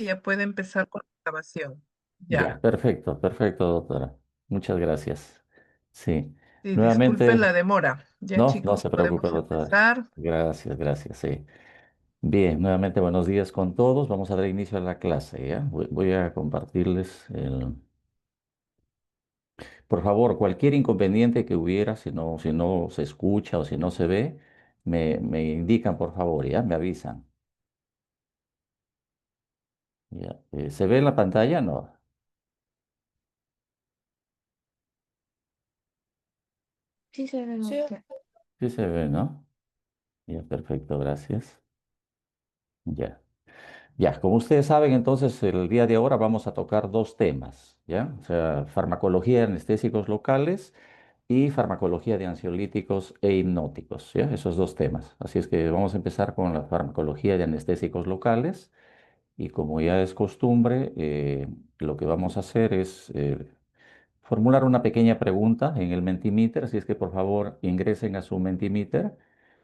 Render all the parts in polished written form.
ya puede empezar con la grabación. Ya, Ya. perfecto, perfecto, doctora. Muchas gracias. Sí, Sí, disculpe la nuevamente, demora. Ya, no, no chicos, se preocupe, podemos doctora. empezar. Gracias, gracias, sí. Bien, nuevamente buenos días con todos. Vamos a dar inicio a la clase, ¿ya? Voy a compartirles el... Por favor, cualquier inconveniente que hubiera, si no se escucha o si no se ve, me indican, por favor, ¿ya? Me avisan. Ya. ¿Se ve en la pantalla? No. Sí, se ve Sí, usted. Sí se ve, ¿no? Ya, perfecto, gracias. Ya. Ya, como ustedes saben, entonces el día de ahora vamos a tocar dos temas, ¿ya? O sea, farmacología de anestésicos locales y farmacología de ansiolíticos e hipnóticos, ¿ya? Esos dos temas. Así es que vamos a empezar con la farmacología de anestésicos locales y como ya es costumbre, lo que vamos a hacer es formular una pequeña pregunta en el Mentimeter, así es que por favor ingresen a su Mentimeter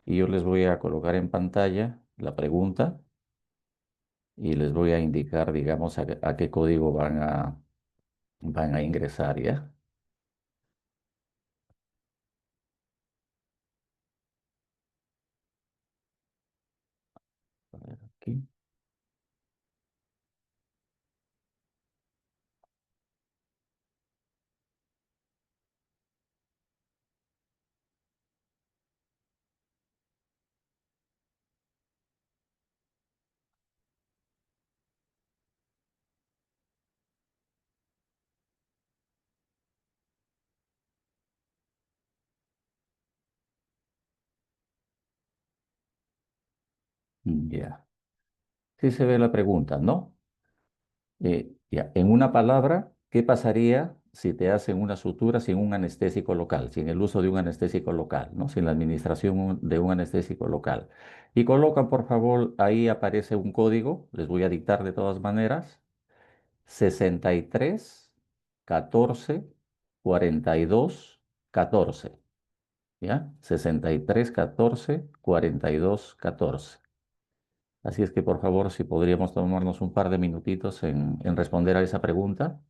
y yo les voy a colocar en pantalla la pregunta y les voy a indicar, digamos, a qué código van a ingresar, ¿ya? A ver, aquí. Ya. Sí se ve la pregunta, ¿no? Ya. En una palabra, ¿qué pasaría si te hacen una sutura sin un anestésico local, sin el uso de un anestésico local, ¿no? Sin la administración de un anestésico local? Y colocan, por favor, ahí aparece un código, les voy a dictar de todas maneras, 63 14 42 14. ¿Ya? 63 14 42 14. Así es que, por favor, si podríamos tomarnos un par de minutitos en responder a esa pregunta.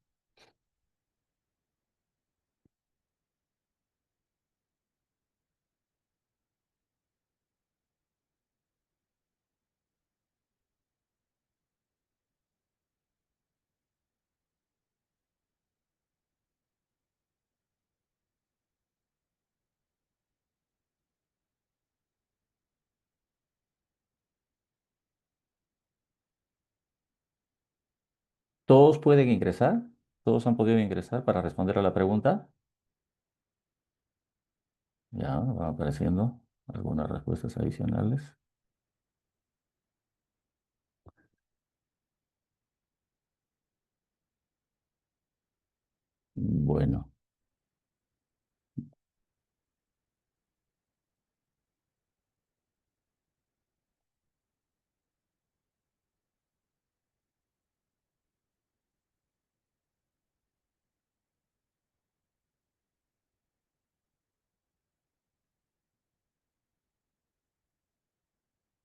¿Todos pueden ingresar? ¿Todos han podido ingresar para responder a la pregunta? Ya, van apareciendo algunas respuestas adicionales. Bueno.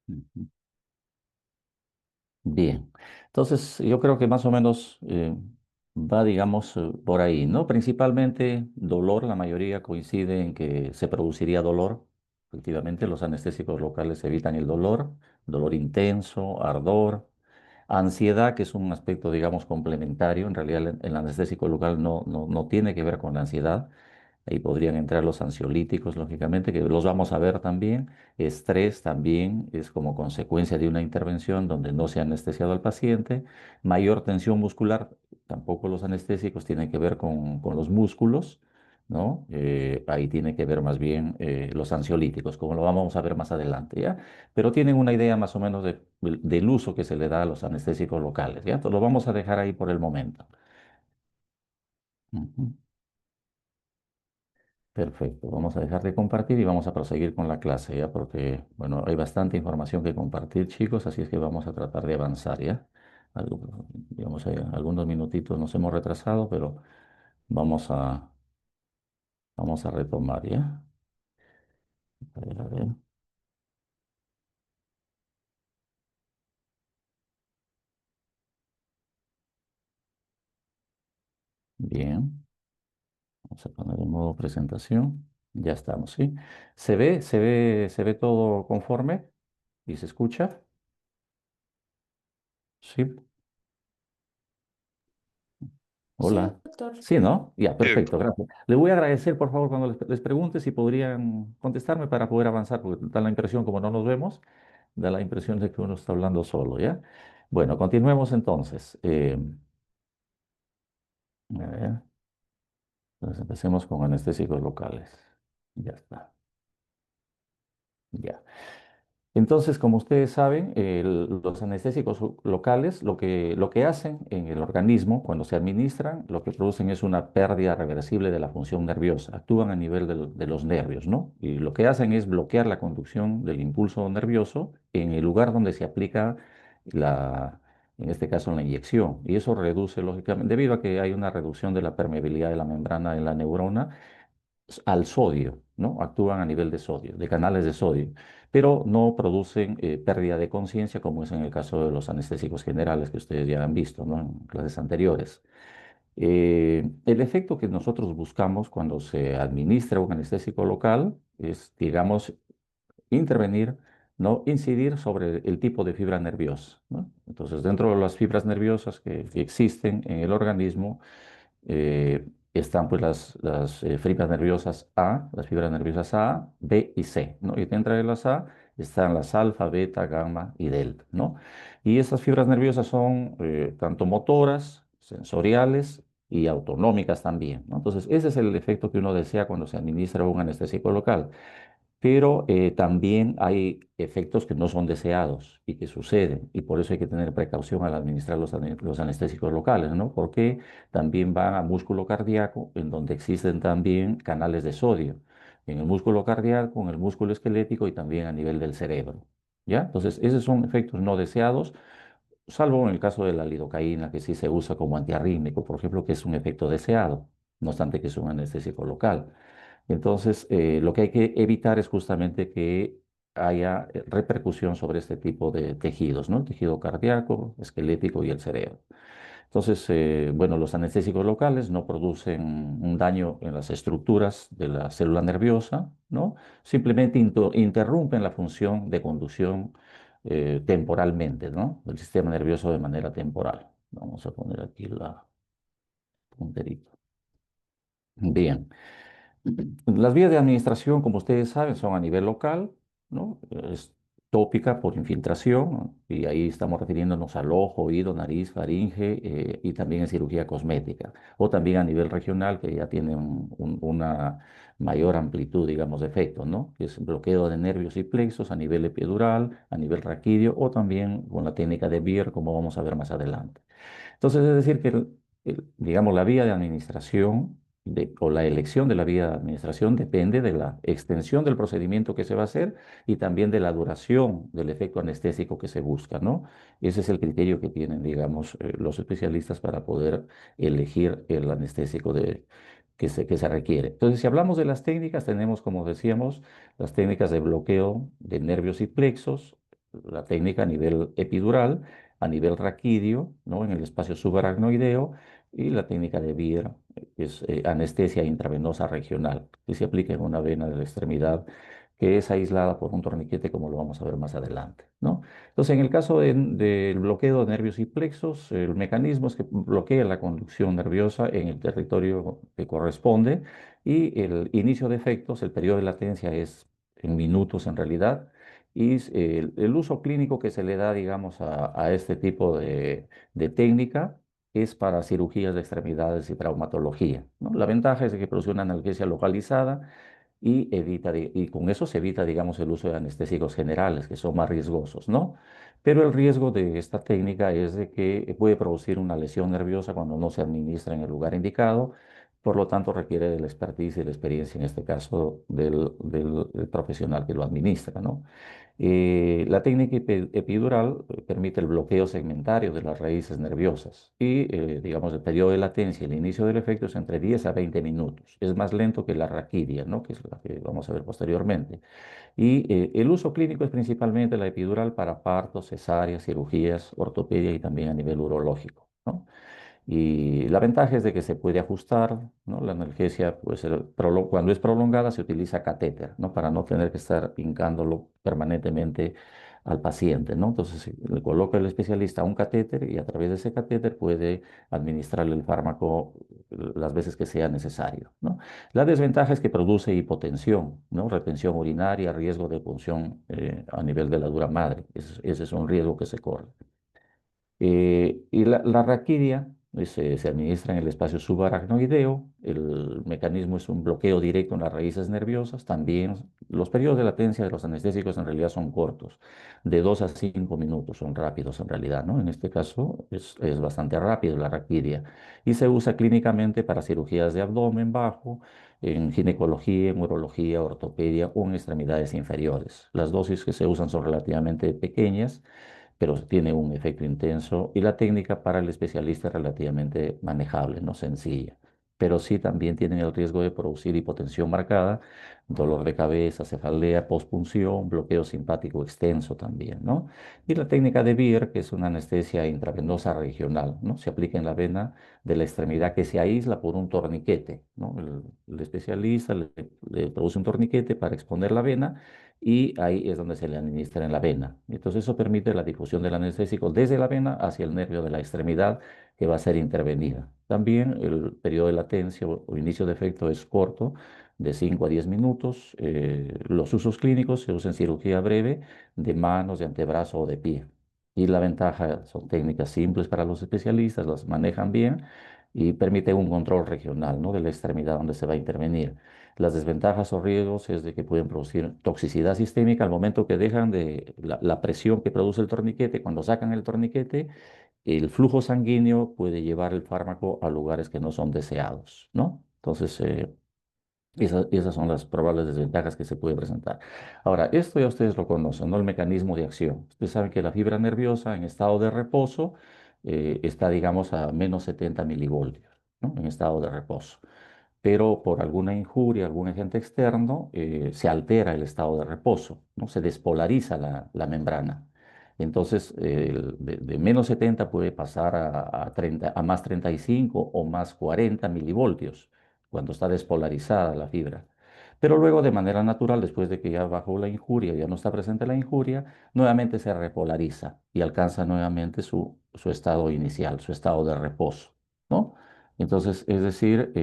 Ujú. Bien, entonces yo creo que más o menos va, digamos, por ahí, ¿no? Principalmente dolor, la mayoría coincide en que se produciría dolor. Efectivamente, los anestésicos locales evitan el dolor, dolor intenso, ardor, ansiedad, que es un aspecto, digamos, complementario. En realidad, el anestésico local no tiene que ver con la ansiedad. Ahí podrían entrar los ansiolíticos, lógicamente, que los vamos a ver también. Estrés también es como consecuencia de una intervención donde no se ha anestesiado al paciente. Mayor tensión muscular, tampoco los anestésicos tienen que ver con los músculos, ¿no? Ahí tiene que ver más bien los ansiolíticos, como lo vamos a ver más adelante, ¿ya? Pero tienen una idea más o menos del uso que se le da a los anestésicos locales, ¿ya? Entonces lo vamos a dejar ahí por el momento. Ujú. Perfecto, vamos a dejar de compartir y vamos a proseguir con la clase, ¿ya? Porque, bueno, hay bastante información que compartir, chicos, así es que vamos a tratar de avanzar, ¿ya? Digamos, algunos minutitos nos hemos retrasado, pero vamos vamos a retomar, ¿ya? A ver, a ver. Bien. Vamos a poner en modo presentación. Ya estamos, ¿sí? Se ve todo conforme y se escucha. Sí. Sí, Hola. doctor. Sí, ¿no? Ya, Sí, perfecto, gracias. Le voy a agradecer, por favor, cuando les pregunte si podrían contestarme para poder avanzar, porque da la impresión, como no nos vemos, da la impresión de que uno está hablando solo, ¿ya? Bueno, continuemos entonces. A ver, entonces empecemos con anestésicos locales. Ya está. Ya. Entonces, como ustedes saben, los anestésicos locales lo que hacen en el organismo cuando se administran, lo que producen es una pérdida reversible de la función nerviosa. Actúan a nivel de los nervios, ¿no? Y lo que hacen es bloquear la conducción del impulso nervioso en el lugar donde se aplica en este caso, la inyección. Y eso reduce, lógicamente, debido a que hay una reducción de la permeabilidad de la membrana en la neurona al sodio, ¿no? Actúan a nivel de sodio, de canales de sodio, pero no producen pérdida de conciencia como es en el caso de los anestésicos generales que ustedes ya han visto, ¿no? En clases anteriores. El efecto que nosotros buscamos cuando se administra un anestésico local es, digamos, intervenir, ¿no? Incidir sobre el tipo de fibra nerviosa, ¿no? Entonces, dentro de las fibras nerviosas que existen en el organismo, eh, están pues las fibras nerviosas A, las fibras nerviosas A, B y C, ¿no? Y dentro de las A están las alfa, beta, gamma y delta, ¿no? Y esas fibras nerviosas son tanto motoras, sensoriales y autonómicas también, ¿no? Entonces, ese es el efecto que uno desea cuando se administra un anestésico local, pero también hay efectos que no son deseados y que suceden, y por eso hay que tener precaución al administrar los anestésicos locales, ¿no? Porque también van a músculo cardíaco, en donde existen también canales de sodio, en el músculo cardíaco, en el músculo esquelético y también a nivel del cerebro, ¿ya? Entonces, esos son efectos no deseados, salvo en el caso de la lidocaína, que sí se usa como antiarrítmico, por ejemplo, que es un efecto deseado, no obstante que es un anestésico local. Entonces, lo que hay que evitar es justamente que haya repercusión sobre este tipo de tejidos, ¿no? El tejido cardíaco, esquelético y el cerebro. Entonces, bueno, los anestésicos locales no producen un daño en las estructuras de la célula nerviosa, ¿no? Simplemente interrumpen la función de conducción temporalmente, ¿no? Del sistema nervioso de manera temporal. Vamos a poner aquí la punterita. Bien. Las vías de administración, como ustedes saben, son a nivel local, ¿no? Es tópica por infiltración, ¿no? Y ahí estamos refiriéndonos al ojo, oído, nariz, faringe, y también en cirugía cosmética. O también a nivel regional, que ya tiene una mayor amplitud, digamos, de efectos, ¿no? Que es bloqueo de nervios y plexos a nivel epidural, a nivel raquídeo, o también con la técnica de Beer, como vamos a ver más adelante. Entonces, es decir, que digamos, la vía de administración o la elección de la vía de administración depende de la extensión del procedimiento que se va a hacer y también de la duración del efecto anestésico que se busca, ¿no? Ese es el criterio que tienen, digamos, los especialistas para poder elegir el anestésico que se requiere. Entonces, si hablamos de las técnicas, tenemos, como decíamos, las técnicas de bloqueo de nervios y plexos, la técnica a nivel epidural, a nivel raquídeo, ¿no? En el espacio subaracnoideo, y la técnica de Beer, que es anestesia intravenosa regional, que se aplica en una vena de la extremidad que es aislada por un torniquete, como lo vamos a ver más adelante, ¿no? Entonces, en el caso del bloqueo de nervios y plexos, el mecanismo es que bloquea la conducción nerviosa en el territorio que corresponde y el inicio de efectos, el periodo de latencia es en minutos en realidad, y el uso clínico que se le da, digamos, a este tipo de técnica es para cirugías de extremidades y traumatología, ¿no? La ventaja es de que produce una analgesia localizada y y con eso se evita, digamos, el uso de anestésicos generales, que son más riesgosos, ¿no? Pero el riesgo de esta técnica es de que puede producir una lesión nerviosa cuando no se administra en el lugar indicado, por lo tanto requiere de la expertise y la experiencia, en este caso, del profesional que lo administra, ¿no? La técnica epidural permite el bloqueo segmentario de las raíces nerviosas y, digamos, el periodo de latencia y el inicio del efecto es entre 10 a 20 minutos. Es más lento que la raquidia, ¿no? Que es la que vamos a ver posteriormente. Y el uso clínico es principalmente la epidural para partos, cesáreas, cirugías, ortopedia y también a nivel urológico, ¿no? Y la ventaja es de que se puede ajustar, ¿no? La analgesia, pues, cuando es prolongada se utiliza catéter, ¿no? Para no tener que estar hincándolo permanentemente al paciente, ¿no? Entonces le coloca el especialista un catéter y a través de ese catéter puede administrarle el fármaco las veces que sea necesario, ¿no? La desventaja es que produce hipotensión, ¿no? Retención urinaria, riesgo de punción a nivel de la dura madre. Ese es un riesgo que se corre. Y la raquidia se administra en el espacio subaracnoideo. El mecanismo es un bloqueo directo en las raíces nerviosas. También los periodos de latencia de los anestésicos en realidad son cortos, de 2 a 5 minutos, son rápidos en realidad, ¿no? En este caso es bastante rápido la raquidia y se usa clínicamente para cirugías de abdomen bajo, en ginecología, en urología, ortopedia o en extremidades inferiores. Las dosis que se usan son relativamente pequeñas, pero tiene un efecto intenso y la técnica para el especialista es relativamente manejable, no sencilla. Pero sí también tienen el riesgo de producir hipotensión marcada, dolor de cabeza, cefalea, pospunción, bloqueo simpático extenso también, ¿no? Y la técnica de Beer, que es una anestesia intravenosa regional, ¿no? Se aplica en la vena de la extremidad que se aísla por un torniquete, ¿no? El especialista le produce un torniquete para exponer la vena y ahí es donde se le administra en la vena. Entonces eso permite la difusión del anestésico desde la vena hacia el nervio de la extremidad que va a ser intervenida. También el periodo de latencia o inicio de efecto es corto, de 5 a 10 minutos. Los usos clínicos se usan en cirugía breve de manos, de antebrazo o de pie. Y la ventaja son técnicas simples para los especialistas, las manejan bien y permite un control regional, ¿no? De la extremidad donde se va a intervenir. Las desventajas o riesgos es de que pueden producir toxicidad sistémica al momento que dejan de la presión que produce el torniquete. Cuando sacan el torniquete, el flujo sanguíneo puede llevar el fármaco a lugares que no son deseados, ¿no? Entonces, esas son las probables desventajas que se pueden presentar. Ahora, esto ya ustedes lo conocen, ¿no? El mecanismo de acción. Ustedes saben que la fibra nerviosa en estado de reposo está, digamos, a menos 70 milivoltios, ¿no? En estado de reposo, pero por alguna injuria, algún agente externo, se altera el estado de reposo, ¿no? Se despolariza la membrana. Entonces, de menos 70 puede pasar a 30, a más 35 o más 40 milivoltios cuando está despolarizada la fibra. Pero luego, de manera natural, después de que ya bajó la injuria, ya no está presente la injuria, nuevamente se repolariza y alcanza nuevamente su estado inicial, su estado de reposo, ¿no? Entonces, es decir,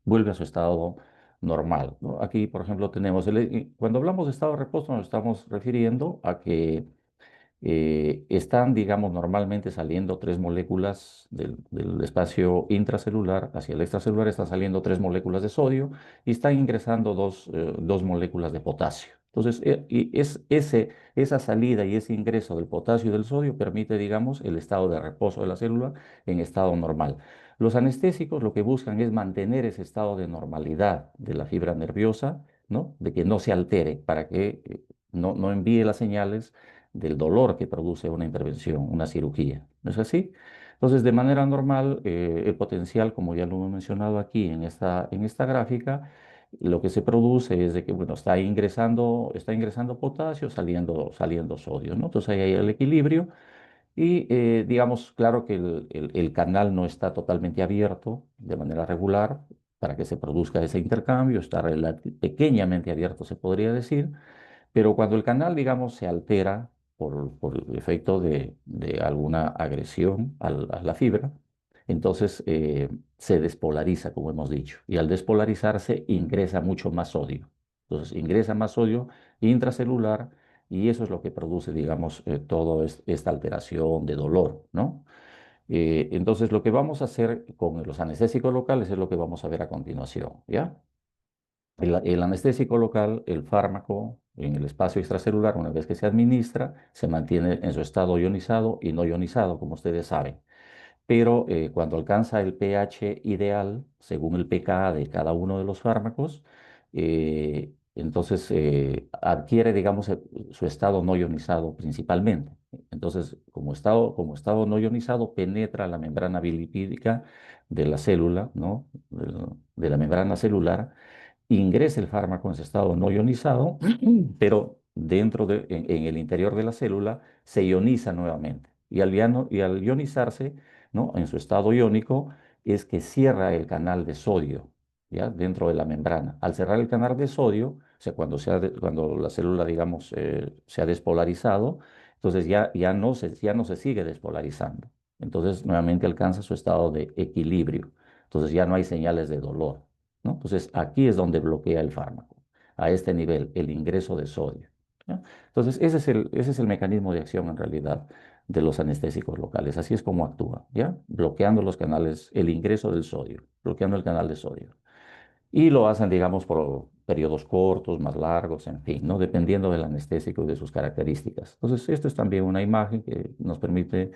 vuelve a su estado normal, ¿no? Aquí, por ejemplo, tenemos, cuando hablamos de estado de reposo, nos estamos refiriendo a que están, digamos, normalmente saliendo tres moléculas del espacio intracelular hacia el extracelular, están saliendo tres moléculas de sodio y están ingresando dos moléculas de potasio. Entonces, esa salida y ese ingreso del potasio y del sodio permite, digamos, el estado de reposo de la célula en estado normal. Los anestésicos lo que buscan es mantener ese estado de normalidad de la fibra nerviosa, ¿no? De que no se altere para que no envíe las señales del dolor que produce una intervención, una cirugía. ¿No es así? Entonces, de manera normal, el potencial, como ya lo hemos mencionado aquí en esta gráfica, lo que se produce es de que, bueno, está ingresando potasio, saliendo sodio, ¿no? Entonces ahí hay el equilibrio y, digamos, claro que el canal no está totalmente abierto de manera regular para que se produzca ese intercambio, está pequeñamente abierto, se podría decir, pero cuando el canal, digamos, se altera por el efecto de alguna agresión a la fibra, entonces se despolariza, como hemos dicho, y al despolarizarse ingresa mucho más sodio. Entonces ingresa más sodio intracelular y eso es lo que produce, digamos, toda esta alteración de dolor, ¿no? Entonces lo que vamos a hacer con los anestésicos locales es lo que vamos a ver a continuación, ¿ya? El anestésico local, el fármaco en el espacio extracelular, una vez que se administra, se mantiene en su estado ionizado y no ionizado, como ustedes saben. Pero cuando alcanza el pH ideal, según el pKa de cada uno de los fármacos, entonces adquiere, digamos, su estado no ionizado principalmente. Entonces, como estado no ionizado, penetra la membrana bilipídica de la célula, ¿no? De la membrana celular, ingresa el fármaco en ese estado no ionizado, pero en el interior de la célula se ioniza nuevamente. Y al ionizarse, ¿no? En su estado iónico, es que cierra el canal de sodio, ¿ya? Dentro de la membrana. Al cerrar el canal de sodio, o sea, cuando la célula, digamos, se ha despolarizado, entonces ya no se sigue despolarizando. Entonces, nuevamente alcanza su estado de equilibrio. Entonces, ya no hay señales de dolor, ¿no? Entonces, aquí es donde bloquea el fármaco, a este nivel, el ingreso de sodio, ¿ya? Entonces, ese es el mecanismo de acción en realidad de los anestésicos locales. Así es como actúa, ¿ya? Bloqueando los canales, el ingreso del sodio, bloqueando el canal de sodio. Y lo hacen, digamos, por periodos cortos, más largos, en fin, ¿no? Dependiendo del anestésico y de sus características. Entonces, esto es también una imagen que nos permite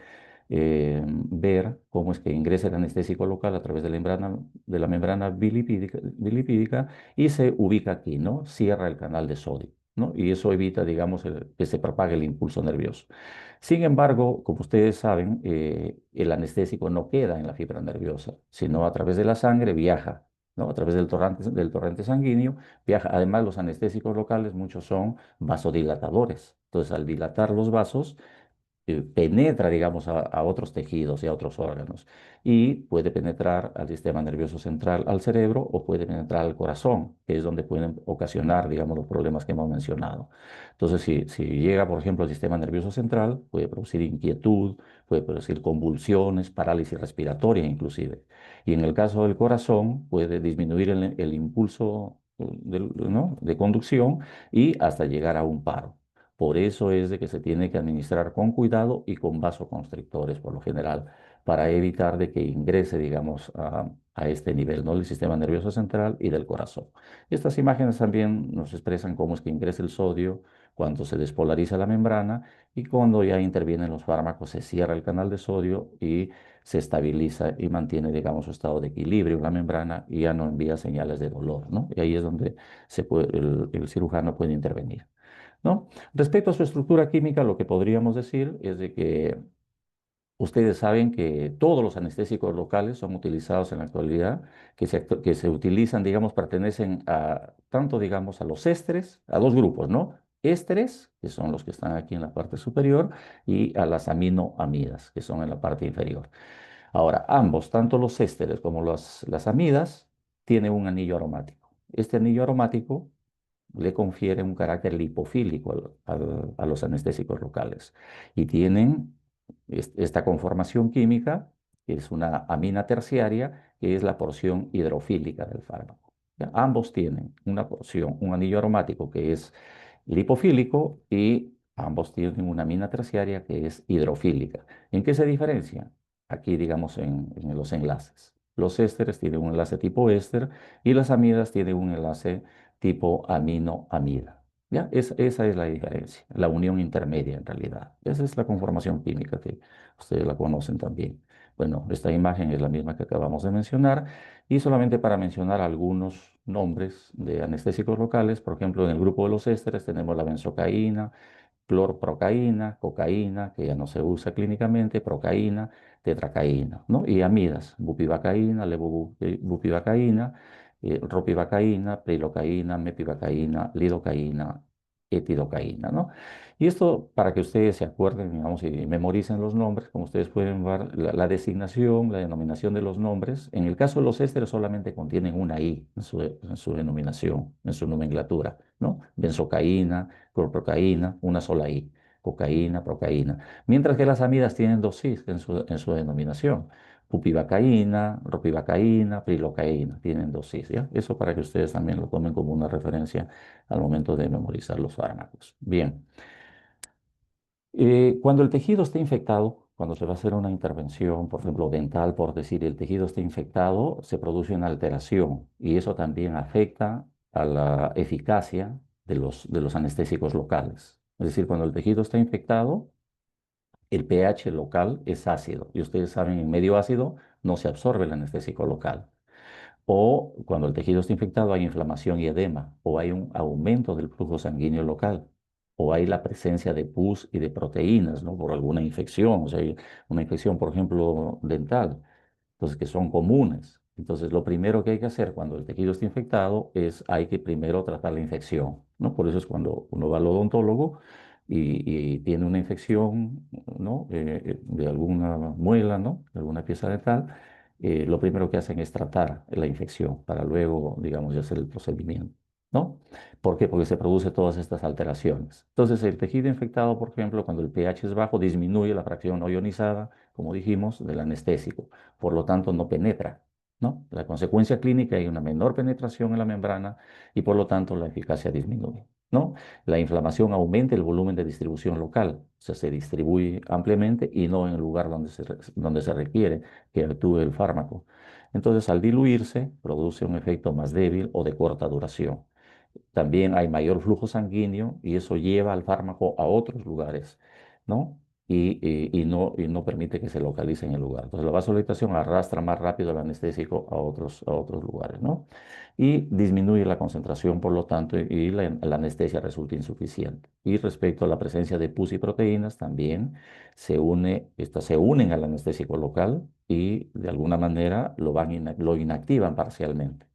ver cómo es que ingresa el anestésico local a través de la membrana bilipídica y se ubica aquí, ¿no? Cierra el canal de sodio, ¿no? Y eso evita, digamos, que se propague el impulso nervioso. Sin embargo, como ustedes saben, el anestésico no queda en la fibra nerviosa, sino a través de la sangre viaja, ¿no? A través del torrente sanguíneo viaja. Además, los anestésicos locales, muchos son vasodilatadores. Entonces, al dilatar los vasos, penetra, digamos, a otros tejidos y a otros órganos. Y puede penetrar al sistema nervioso central, al cerebro, o puede penetrar al corazón, que es donde pueden ocasionar, digamos, los problemas que hemos mencionado. Entonces, si llega, por ejemplo, al sistema nervioso central, puede producir inquietud, puede producir convulsiones, parálisis respiratoria inclusive. Y en el caso del corazón, puede disminuir el impulso ¿no? de conducción y hasta llegar a un paro. Por eso es de que se tiene que administrar con cuidado y con vasoconstrictores por lo general, para evitar de que ingrese, digamos, a este nivel, ¿no? Del sistema nervioso central y del corazón. Estas imágenes también nos expresan cómo es que ingresa el sodio cuando se despolariza la membrana y cuando ya intervienen los fármacos se cierra el canal de sodio y se estabiliza y mantiene, digamos, su estado de equilibrio en la membrana y ya no envía señales de dolor, ¿no? Y ahí es donde el cirujano puede intervenir, ¿no? Respecto a su estructura química, lo que podríamos decir es de que ustedes saben que todos los anestésicos locales son utilizados en la actualidad, que se utilizan, digamos, pertenecen a tanto, digamos, a los ésteres, a dos grupos, ¿no? Ésteres, que son los que están aquí en la parte superior, y a las aminoamidas, que son en la parte inferior. Ahora, ambos, tanto los ésteres como las amidas, tienen un anillo aromático. Este anillo aromático le confiere un carácter lipofílico a los anestésicos locales y tienen esta conformación química, que es una amina terciaria, que es la porción hidrofílica del fármaco. ¿Ya? Ambos tienen una porción, un anillo aromático que es lipofílico y ambos tienen una amina terciaria que es hidrofílica. ¿En qué se diferencia? Aquí, digamos, en los enlaces. Los ésteres tienen un enlace tipo éster y las amidas tienen un enlace tipo amino-amida. ¿Ya? Esa es la diferencia, la unión intermedia en realidad. Esa es la conformación química que ustedes la conocen también. Bueno, esta imagen es la misma que acabamos de mencionar y solamente para mencionar algunos nombres de anestésicos locales, por ejemplo, en el grupo de los ésteres tenemos la benzocaína, clorprocaína, cocaína, que ya no se usa clínicamente, procaína, tetracaína, ¿no? Y amidas, bupivacaína, levobupivacaína, ropivacaína, prilocaína, mepivacaína, lidocaína, etidocaína, ¿no? Y esto para que ustedes se acuerden, digamos, y memoricen los nombres, como ustedes pueden ver, la designación, la denominación de los nombres. En el caso de los ésteres solamente contienen una I en su denominación, en su nomenclatura, ¿no? Benzocaína, clorprocaína, una sola I, cocaína, procaína. Mientras que las amidas tienen dos I en su denominación. Bupivacaína, ropivacaína, prilocaína, tienen dos I, ¿ya? Eso para que ustedes también lo tomen como una referencia al momento de memorizar los fármacos. Bien. Cuando el tejido está infectado, cuando se va a hacer una intervención, por ejemplo, dental, por decir, el tejido está infectado, se produce una alteración y eso también afecta a la eficacia de los anestésicos locales. Es decir, cuando el tejido está infectado, el pH local es ácido y ustedes saben, en medio ácido no se absorbe el anestésico local. O cuando el tejido está infectado hay inflamación y edema, o hay un aumento del flujo sanguíneo local, o hay la presencia de pus y de proteínas, ¿no? Por alguna infección, o sea, hay una infección, por ejemplo, dental, entonces que son comunes. Entonces, lo primero que hay que hacer cuando el tejido está infectado es hay que primero tratar la infección, ¿no? Por eso es cuando uno va al odontólogo, y tiene una infección, ¿no? De alguna muela, ¿no? De alguna pieza dental, lo primero que hacen es tratar la infección para luego, digamos, ya hacer el procedimiento, ¿no? ¿Por qué? Porque se producen todas estas alteraciones. Entonces, el tejido infectado, por ejemplo, cuando el pH es bajo, disminuye la fracción no ionizada, como dijimos, del anestésico. Por lo tanto, no penetra, ¿no? La consecuencia clínica hay una menor penetración en la membrana y, por lo tanto, la eficacia disminuye, ¿no? La inflamación aumenta el volumen de distribución local, o sea, se distribuye ampliamente y no en el lugar donde se requiere que actúe el fármaco. Entonces, al diluirse, produce un efecto más débil o de corta duración. También hay mayor flujo sanguíneo y eso lleva al fármaco a otros lugares, ¿no? Y no permite que se localice en el lugar. Entonces, la vasodilatación arrastra más rápido el anestésico a otros lugares, ¿no? Y disminuye la concentración, por lo tanto, y la anestesia resulta insuficiente. Y respecto a la presencia de pus y proteínas, también estas se unen al anestésico local y de alguna manera lo inactivan parcialmente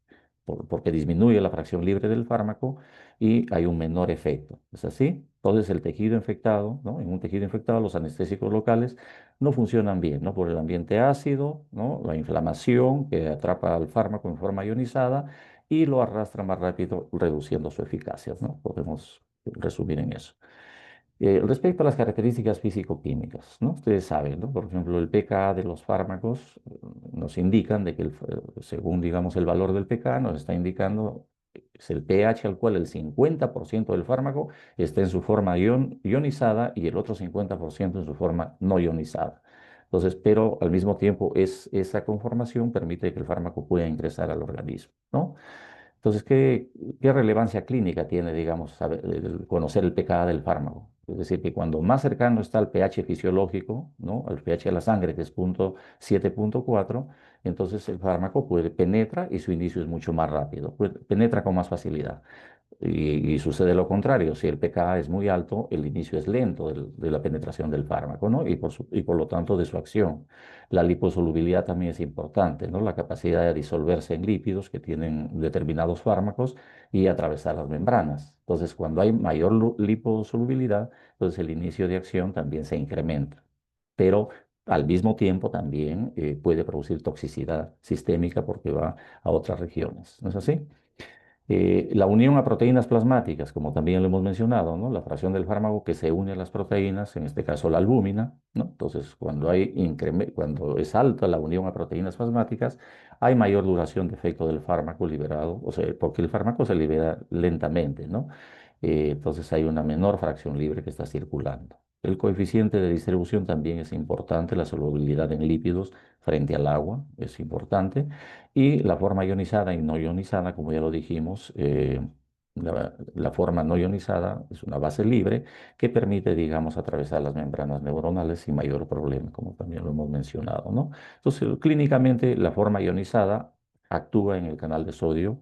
porque disminuye la fracción libre del fármaco y hay un menor efecto. ¿Es así? Entonces el tejido infectado, ¿no? En un tejido infectado los anestésicos locales no funcionan bien, ¿no? Por el ambiente ácido, ¿no? La inflamación que atrapa al fármaco en forma ionizada y lo arrastra más rápido, reduciendo su eficacia, ¿no? Podemos resumir en eso. Respecto a las características físico-químicas, ¿no? Ustedes saben, ¿no? Por ejemplo, el pKa de los fármacos nos indican de que según, digamos, el valor del pKa nos está indicando es el pH al cual el 50% del fármaco está en su forma ionizada y el otro 50% en su forma no ionizada. Entonces, pero al mismo tiempo esa conformación permite que el fármaco pueda ingresar al organismo, ¿no? Entonces, ¿qué relevancia clínica tiene, digamos, conocer el pKa del fármaco? Es decir, que cuando más cercano está al pH fisiológico, ¿no? Al pH de la sangre, que es 7.4, entonces el fármaco penetra y su inicio es mucho más rápido, penetra con más facilidad. Y sucede lo contrario, si el pKa es muy alto, el inicio es lento de la penetración del fármaco, ¿no? Y por lo tanto de su acción. La liposolubilidad también es importante, ¿no? La capacidad de disolverse en lípidos que tienen determinados fármacos y atravesar las membranas. Entonces, cuando hay mayor liposolubilidad, entonces el inicio de acción también se incrementa. Pero al mismo tiempo también puede producir toxicidad sistémica porque va a otras regiones. ¿No es así? La unión a proteínas plasmáticas, como también lo hemos mencionado, ¿no? La fracción del fármaco que se une a las proteínas, en este caso la albúmina, ¿no? Entonces, cuando es alta la unión a proteínas plasmáticas, hay mayor duración de efecto del fármaco liberado, o sea, porque el fármaco se libera lentamente, ¿no? Entonces hay una menor fracción libre que está circulando. El coeficiente de distribución también es importante, la solubilidad en lípidos frente al agua es importante. Y la forma ionizada y no ionizada, como ya lo dijimos, la forma no ionizada es una base libre que permite, digamos, atravesar las membranas neuronales sin mayor problema, como también lo hemos mencionado, ¿no? Entonces, clínicamente, la forma ionizada actúa en el canal de sodio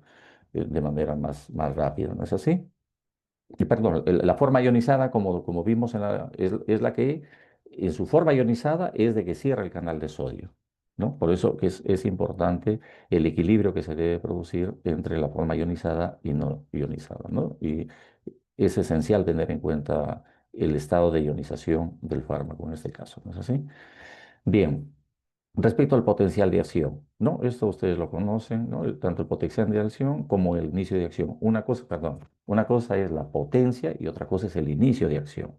de manera más rápida, ¿no es así? Y perdón, la forma ionizada, como vimos, es la que en su forma ionizada es de que cierra el canal de sodio, ¿no? Por eso que es importante el equilibrio que se debe producir entre la forma ionizada y no ionizada, ¿no? Y es esencial tener en cuenta el estado de ionización del fármaco en este caso, ¿no es así? Bien. Respecto al potencial de acción, ¿no? Esto ustedes lo conocen, ¿no? Tanto el potencial de acción como el inicio de acción. Una cosa es la potencia y otra cosa es el inicio de acción.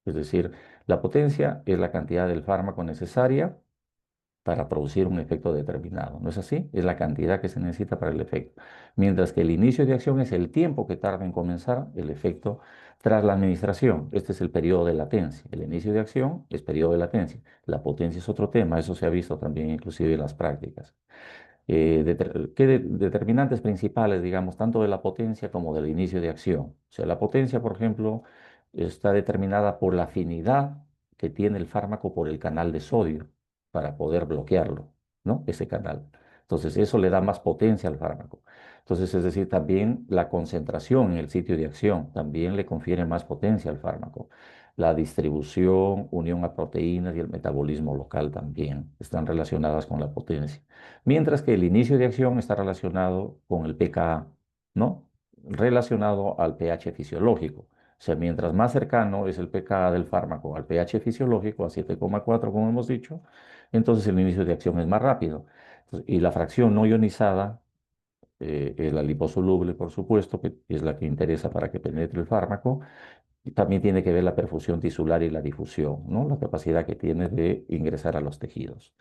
Es decir, la potencia es la cantidad del fármaco necesaria para producir un efecto determinado. ¿No es así? Es la cantidad que se necesita para el efecto. Mientras que el inicio de acción es el tiempo que tarda en comenzar el efecto tras la administración. Este es el periodo de latencia. El inicio de acción es periodo de latencia. La potencia es otro tema. Eso se ha visto también inclusive en las prácticas. Determinantes principales, digamos, tanto de la potencia como del inicio de acción? O sea, la potencia, por ejemplo, está determinada por la afinidad que tiene el fármaco por el canal de sodio para poder bloquearlo, ¿no? Ese canal. Entonces, eso le da más potencia al fármaco. Entonces, es decir, también la concentración en el sitio de acción también le confiere más potencia al fármaco. La distribución, unión a proteínas y el metabolismo local también están relacionadas con la potencia. Mientras que el inicio de acción está relacionado con el pKa, ¿no? Relacionado al pH fisiológico. O sea, mientras más cercano es el pKa del fármaco al pH fisiológico, a 7,4, como hemos dicho, entonces el inicio de acción es más rápido. Y la fracción no ionizada, la liposoluble, por supuesto, que es la que interesa para que penetre el fármaco, y también tiene que ver la perfusión tisular y la difusión, ¿no? La capacidad que tiene de ingresar a los tejidos.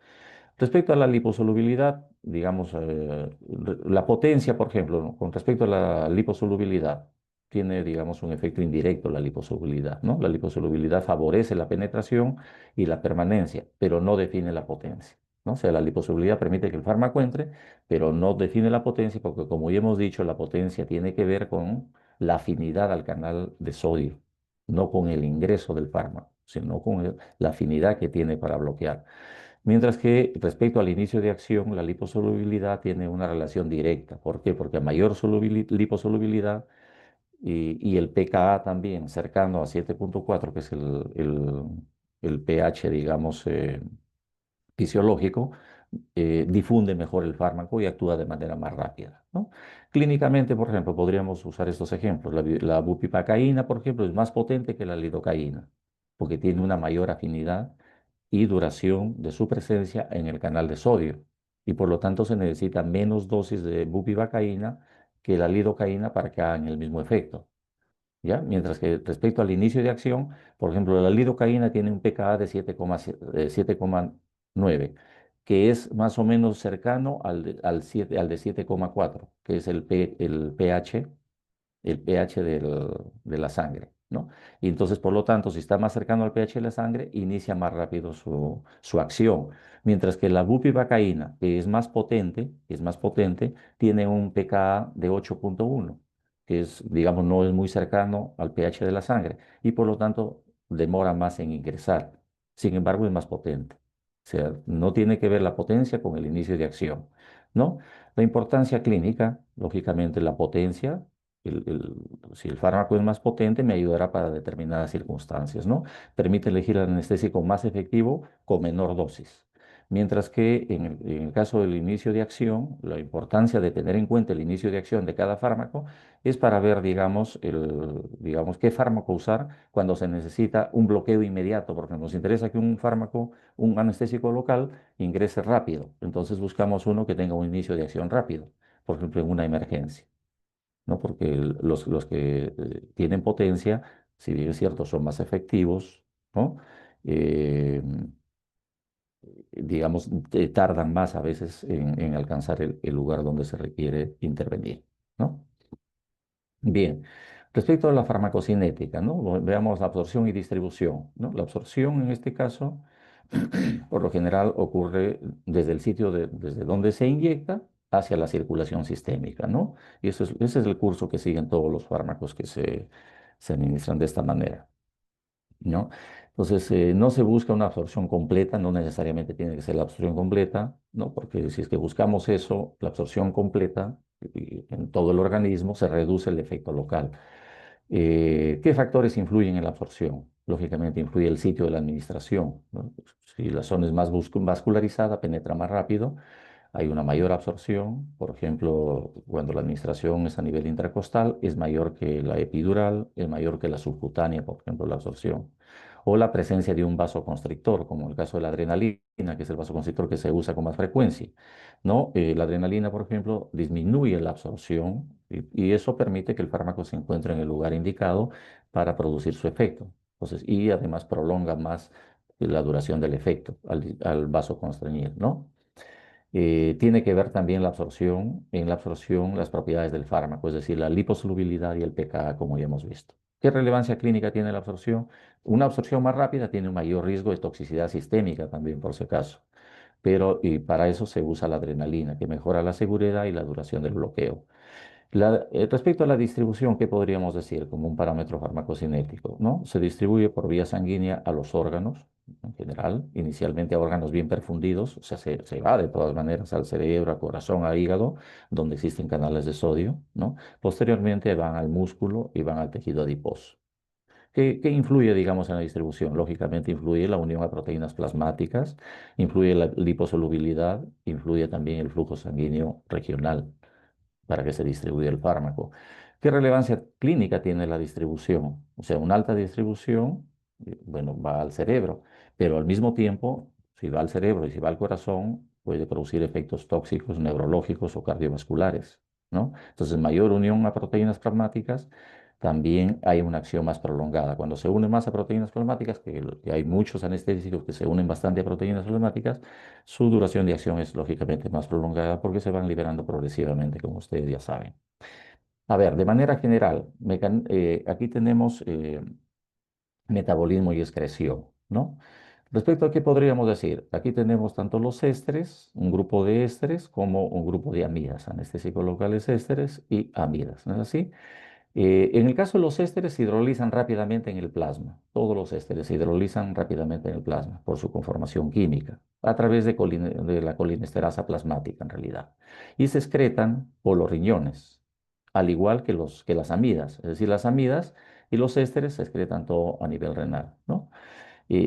Respecto a la liposolubilidad, digamos, la potencia, por ejemplo, ¿no? Con respecto a la liposolubilidad, tiene, digamos, un efecto indirecto la liposolubilidad, ¿no? La liposolubilidad favorece la penetración y la permanencia, pero no define la potencia, ¿no? O sea, la liposolubilidad permite que el fármaco entre, pero no define la potencia, porque como ya hemos dicho, la potencia tiene que ver con la afinidad al canal de sodio, no con el ingreso del fármaco, sino con la afinidad que tiene para bloquear. Mientras que respecto al inicio de acción, la liposolubilidad tiene una relación directa. ¿Por qué? Porque a mayor liposolubilidad y el pKa también cercano a 7,4, que es el pH, digamos, fisiológico, difunde mejor el fármaco y actúa de manera más rápida, ¿no? Clínicamente, por ejemplo, podríamos usar estos ejemplos. La bupivacaína, por ejemplo, es más potente que la lidocaína, porque tiene una mayor afinidad y duración de su presencia en el canal de sodio, y por lo tanto se necesita menos dosis de bupivacaína que la lidocaína para que hagan el mismo efecto. ¿Ya? Mientras que respecto al inicio de acción, por ejemplo, la lidocaína tiene un pKa de 7,9, que es más o menos cercano al de 7,4, que es el pH de la sangre, ¿no? Y entonces, por lo tanto, si está más cercano al pH de la sangre, inicia más rápido su acción. Mientras que la bupivacaína, que es más potente, tiene un pKa de 8,1, que es, digamos, no es muy cercano al pH de la sangre y por lo tanto demora más en ingresar. Sin embargo, es más potente. O sea, no tiene que ver la potencia con el inicio de acción, ¿no? La importancia clínica, lógicamente, la potencia si el fármaco es más potente, me ayudará para determinadas circunstancias, ¿no? Permite elegir el anestésico más efectivo con menor dosis. Mientras que en el caso del inicio de acción, la importancia de tener en cuenta el inicio de acción de cada fármaco es para ver, digamos, qué fármaco usar cuando se necesita un bloqueo inmediato, porque nos interesa que un fármaco, un anestésico local, ingrese rápido. Entonces buscamos uno que tenga un inicio de acción rápido, por ejemplo, en una emergencia, ¿no? Porque los que tienen potencia, si bien es cierto, son más efectivos, ¿no? Eh, digamos, tardan más a veces en alcanzar el lugar donde se requiere intervenir, ¿no? Bien, respecto a la farmacocinética, ¿no? Veamos la absorción y distribución, ¿no? La absorción en este caso, por lo general, ocurre desde el sitio desde donde se inyecta hacia la circulación sistémica, ¿no? Y ese es el curso que siguen todos los fármacos que se administran de esta manera, ¿no? Entonces, no se busca una absorción completa, no necesariamente tiene que ser la absorción completa, ¿no? Porque si es que buscamos eso, la absorción completa en todo el organismo, se reduce el efecto local. ¿Qué factores influyen en la absorción? Lógicamente influye el sitio de la administración, ¿no? Si la zona es más vascularizada, penetra más rápido, hay una mayor absorción. Por ejemplo, cuando la administración es a nivel intracostal, es mayor que la epidural, es mayor que la subcutánea, por ejemplo, la absorción. O la presencia de un vasoconstrictor, como el caso de la adrenalina, que es el vasoconstrictor que se usa con más frecuencia, ¿no? La adrenalina, por ejemplo, disminuye la absorción y eso permite que el fármaco se encuentre en el lugar indicado para producir su efecto. Entonces, y además prolonga más la duración del efecto al vasoconstreñir, ¿no? Tiene que ver también en la absorción, las propiedades del fármaco, es decir, la liposolubilidad y el pKa, como ya hemos visto. ¿Qué relevancia clínica tiene la absorción? Una absorción más rápida tiene un mayor riesgo de toxicidad sistémica también, por si acaso. Pero y para eso se usa la adrenalina, que mejora la seguridad y la duración del bloqueo. Respecto a la distribución, ¿qué podríamos decir como un parámetro farmacocinético, ¿no? Se distribuye por vía sanguínea a los órganos, en general, inicialmente a órganos bien perfundidos, o sea, se va de todas maneras al cerebro, al corazón, al hígado, donde existen canales de sodio, ¿no? Posteriormente van al músculo y van al tejido adiposo. ¿Qué influye, digamos, en la distribución? Lógicamente influye la unión a proteínas plasmáticas, influye la liposolubilidad, influye también el flujo sanguíneo regional para que se distribuya el fármaco. ¿Qué relevancia clínica tiene la distribución? O sea, una alta distribución, bueno, va al cerebro, pero al mismo tiempo, si va al cerebro y si va al corazón, puede producir efectos tóxicos, neurológicos o cardiovasculares, ¿no? Entonces, mayor unión a proteínas plasmáticas, también hay una acción más prolongada. Cuando se une más a proteínas plasmáticas, que hay muchos anestésicos que se unen bastante a proteínas plasmáticas, su duración de acción es lógicamente más prolongada porque se van liberando progresivamente, como ustedes ya saben. A ver, de manera general, aquí tenemos metabolismo y excreción, ¿no? Respecto a qué podríamos decir, aquí tenemos tanto los ésteres, un grupo de ésteres, como un grupo de amidas, anestésicos locales ésteres y amidas, ¿no es así? En el caso de los ésteres, se hidrolizan rápidamente en el plasma. Todos los ésteres se hidrolizan rápidamente en el plasma por su conformación química, a través de la colinesterasa plasmática en realidad. Y se excretan por los riñones, al igual que las amidas. Es decir, las amidas y los ésteres se excretan todo a nivel renal, ¿no?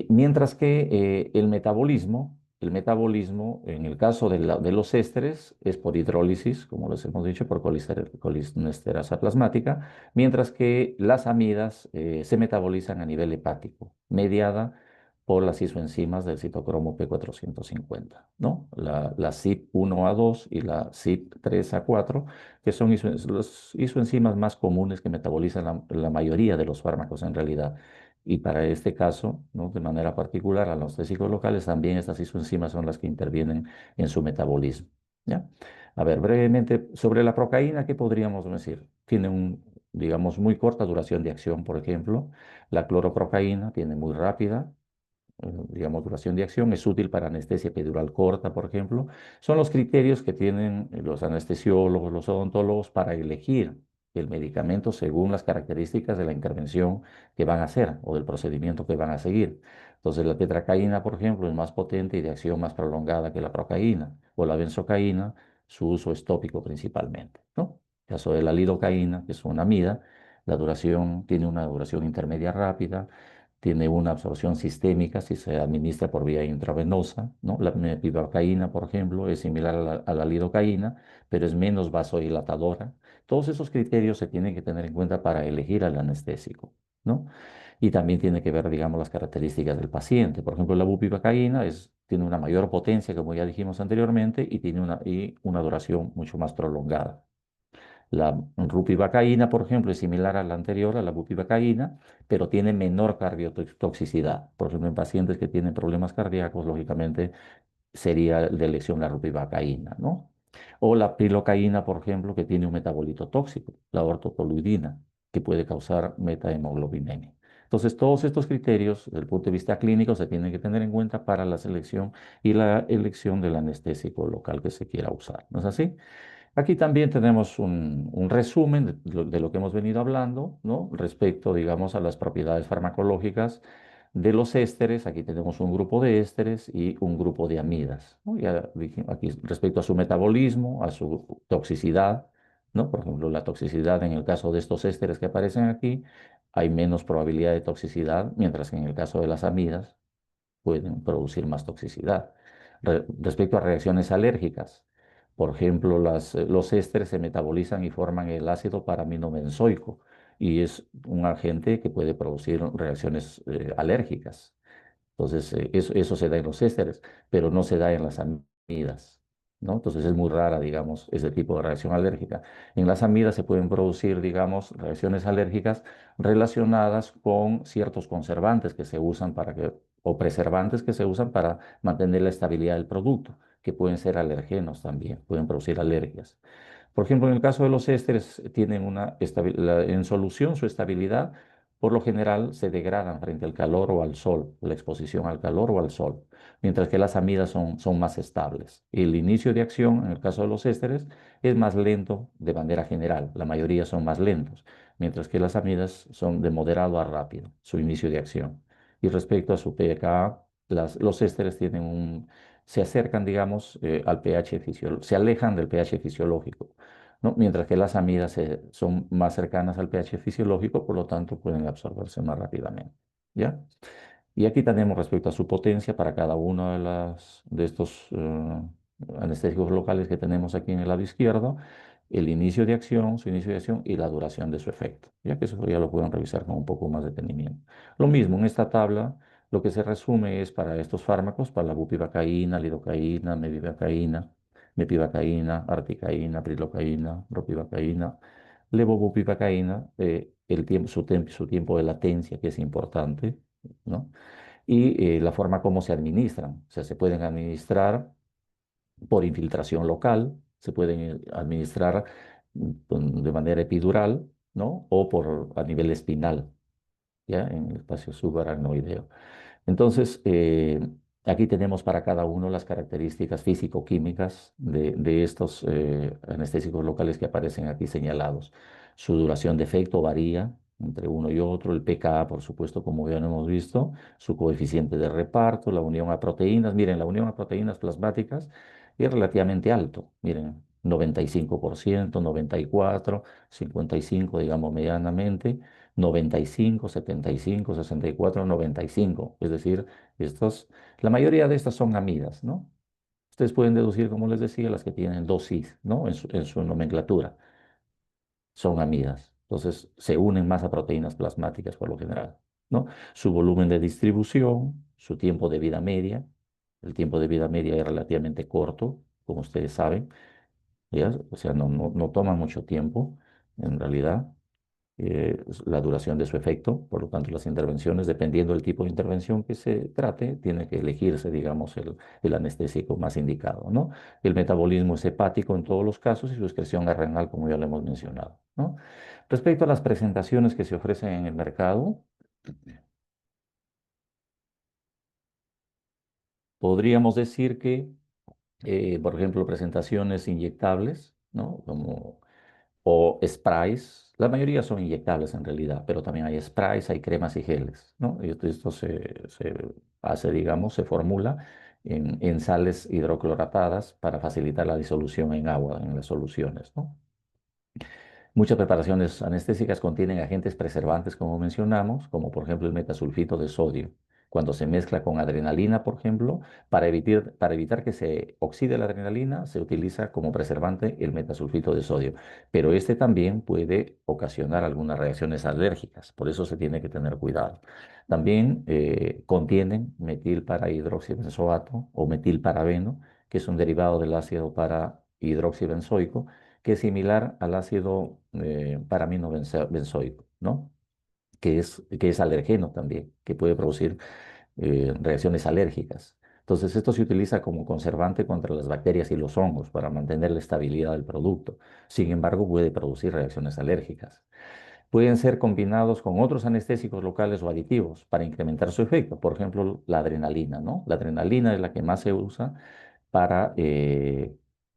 Mientras que el metabolismo, en el caso de los ésteres, es por hidrólisis, como les hemos dicho, por colinesterasa plasmática, mientras que las amidas se metabolizan a nivel hepático, mediada por las isoenzimas del citocromo P450, ¿no? La CYP1A2 y la CYP3A4, que son las isoenzimas más comunes que metabolizan la mayoría de los fármacos en realidad. Y para este caso, ¿no? De manera particular, a los anestésicos locales, también estas isoenzimas son las que intervienen en su metabolismo. ¿Ya? A ver, brevemente, sobre la procaína, ¿qué podríamos decir? Tiene digamos, muy corta duración de acción, por ejemplo. La cloroprocaína tiene muy rápida, digamos, duración de acción, es útil para anestesia epidural corta, por ejemplo. Son los criterios que tienen los anestesiólogos, los odontólogos para elegir el medicamento según las características de la intervención que van a hacer o del procedimiento que van a seguir. Entonces, la tetracaína, por ejemplo, es más potente y de acción más prolongada que la procaína, o la benzocaína, su uso es tópico principalmente, ¿no? En caso de la lidocaína, que es una amida, tiene una duración intermedia rápida, tiene una absorción sistémica si se administra por vía intravenosa, ¿no? La mepivacaína, por ejemplo, es similar a la lidocaína, pero es menos vasodilatadora. Todos esos criterios se tienen que tener en cuenta para elegir al anestésico, ¿no? Y también tiene que ver, digamos, las características del paciente. Por ejemplo, la bupivacaína tiene una mayor potencia, como ya dijimos anteriormente, y tiene una duración mucho más prolongada. La rupivacaína, por ejemplo, es similar a la anterior, a la bupivacaína, pero tiene menor cardiotoxicidad. Por ejemplo, en pacientes que tienen problemas cardíacos, lógicamente sería de elección la rupivacaína, ¿no? O la prilocaína, por ejemplo, que tiene un metabolito tóxico, la ortotoluidina, que puede causar metahemoglobinemia. Entonces, todos estos criterios, desde el punto de vista clínico, se tienen que tener en cuenta para la selección y la elección del anestésico local que se quiera usar. ¿No es así? Aquí también tenemos un resumen de lo que hemos venido hablando, ¿no? Respecto, digamos, a las propiedades farmacológicas de los ésteres. Aquí tenemos un grupo de ésteres y un grupo de amidas, ¿no? Ya aquí respecto a su metabolismo, a su toxicidad, ¿no? Por ejemplo, la toxicidad en el caso de estos ésteres que aparecen aquí, hay menos probabilidad de toxicidad, mientras que en el caso de las amidas pueden producir más toxicidad. Respecto a reacciones alérgicas, por ejemplo, los ésteres se metabolizan y forman el ácido paraminobenzoico y es un agente que puede producir reacciones alérgicas. Entonces, eso se da en los ésteres, pero no se da en las amidas, ¿no? Entonces, es muy rara, digamos, ese tipo de reacción alérgica. En las amidas se pueden producir, digamos, reacciones alérgicas relacionadas con ciertos conservantes que se usan o preservantes que se usan para mantener la estabilidad del producto, que pueden ser alergenos también, pueden producir alergias. Por ejemplo, en el caso de los ésteres, tienen en solución su estabilidad por lo general se degradan frente al calor o al sol, la exposición al calor o al sol, mientras que las amidas son más estables. El inicio de acción, en el caso de los ésteres, es más lento de manera general, la mayoría son más lentos, mientras que las amidas son de moderado a rápido, su inicio de acción. Y respecto a su pKa, los ésteres se acercan, digamos, al pH fisiológico, se alejan del pH fisiológico, ¿no? Mientras que las amidas son más cercanas al pH fisiológico, por lo tanto pueden absorberse más rápidamente. ¿Ya? Y aquí tenemos respecto a su potencia para cada uno de estos anestésicos locales que tenemos aquí en el lado izquierdo. el inicio de acción, su inicio de acción y la duración de su efecto, ya que eso ya lo pueden revisar con un poco más de detenimiento. Lo mismo en esta tabla, lo que se resume es para estos fármacos, para la bupivacaína, lidocaína, medivacaína, mepivacaína, articaína, prilocaína, ropivacaína, levobupivacaína, su tiempo de latencia, que es importante, ¿no? Y la forma como se administran. O sea, se pueden administrar por infiltración local, se pueden administrar de manera epidural, ¿no? O a nivel espinal, ¿ya? En el espacio subaracnoideo. Entonces, aquí tenemos para cada uno las características físico-químicas de estos anestésicos locales que aparecen aquí señalados. Su duración de efecto varía entre uno y otro, el pKa, por supuesto, como ya hemos visto, su coeficiente de reparto, la unión a proteínas. Miren, la unión a proteínas plasmáticas es relativamente alto. Miren, 95%, 94%, 55%, digamos, medianamente. 95, 75, 64, 95. Es decir, la mayoría de estas son amidas, ¿no? Ustedes pueden deducir, como les decía, las que tienen dos cis, ¿no? En su nomenclatura. Son amidas. Entonces, se unen más a proteínas plasmáticas por lo general, ¿no? Su volumen de distribución, su tiempo de vida media. El tiempo de vida media es relativamente corto, como ustedes saben, ¿ya? O sea, no toma mucho tiempo, en realidad la duración de su efecto. Por lo tanto, las intervenciones, dependiendo del tipo de intervención que se trate, tiene que elegirse, digamos, el anestésico más indicado, ¿no? El metabolismo es hepático en todos los casos y su excreción es renal, como ya lo hemos mencionado, ¿no? Respecto a las presentaciones que se ofrecen en el mercado, podríamos decir que, por ejemplo, presentaciones inyectables, ¿no? O sprays. La mayoría son inyectables en realidad, pero también hay sprays, hay cremas y geles, ¿no? Y esto se hace, digamos, se formula en sales hidrocloratadas para facilitar la disolución en agua, en las soluciones, ¿no? Muchas preparaciones anestésicas contienen agentes preservantes, como mencionamos, como por ejemplo el metasulfito de sodio. Cuando se mezcla con adrenalina, por ejemplo, para evitar que se oxide la adrenalina, se utiliza como preservante el metasulfito de sodio. Pero este también puede ocasionar algunas reacciones alérgicas, por eso se tiene que tener cuidado. También contienen metilparahidroxibenzoato o metilparabeno, que es un derivado del ácido parahidroxibenzoico, que es similar al ácido paraminobenzoico, ¿no? Que es alergeno también, que puede producir reacciones alérgicas. Entonces, esto se utiliza como conservante contra las bacterias y los hongos para mantener la estabilidad del producto. Sin embargo, puede producir reacciones alérgicas. Pueden ser combinados con otros anestésicos locales o aditivos para incrementar su efecto. Por ejemplo, la adrenalina, ¿no? La adrenalina es la que más se usa para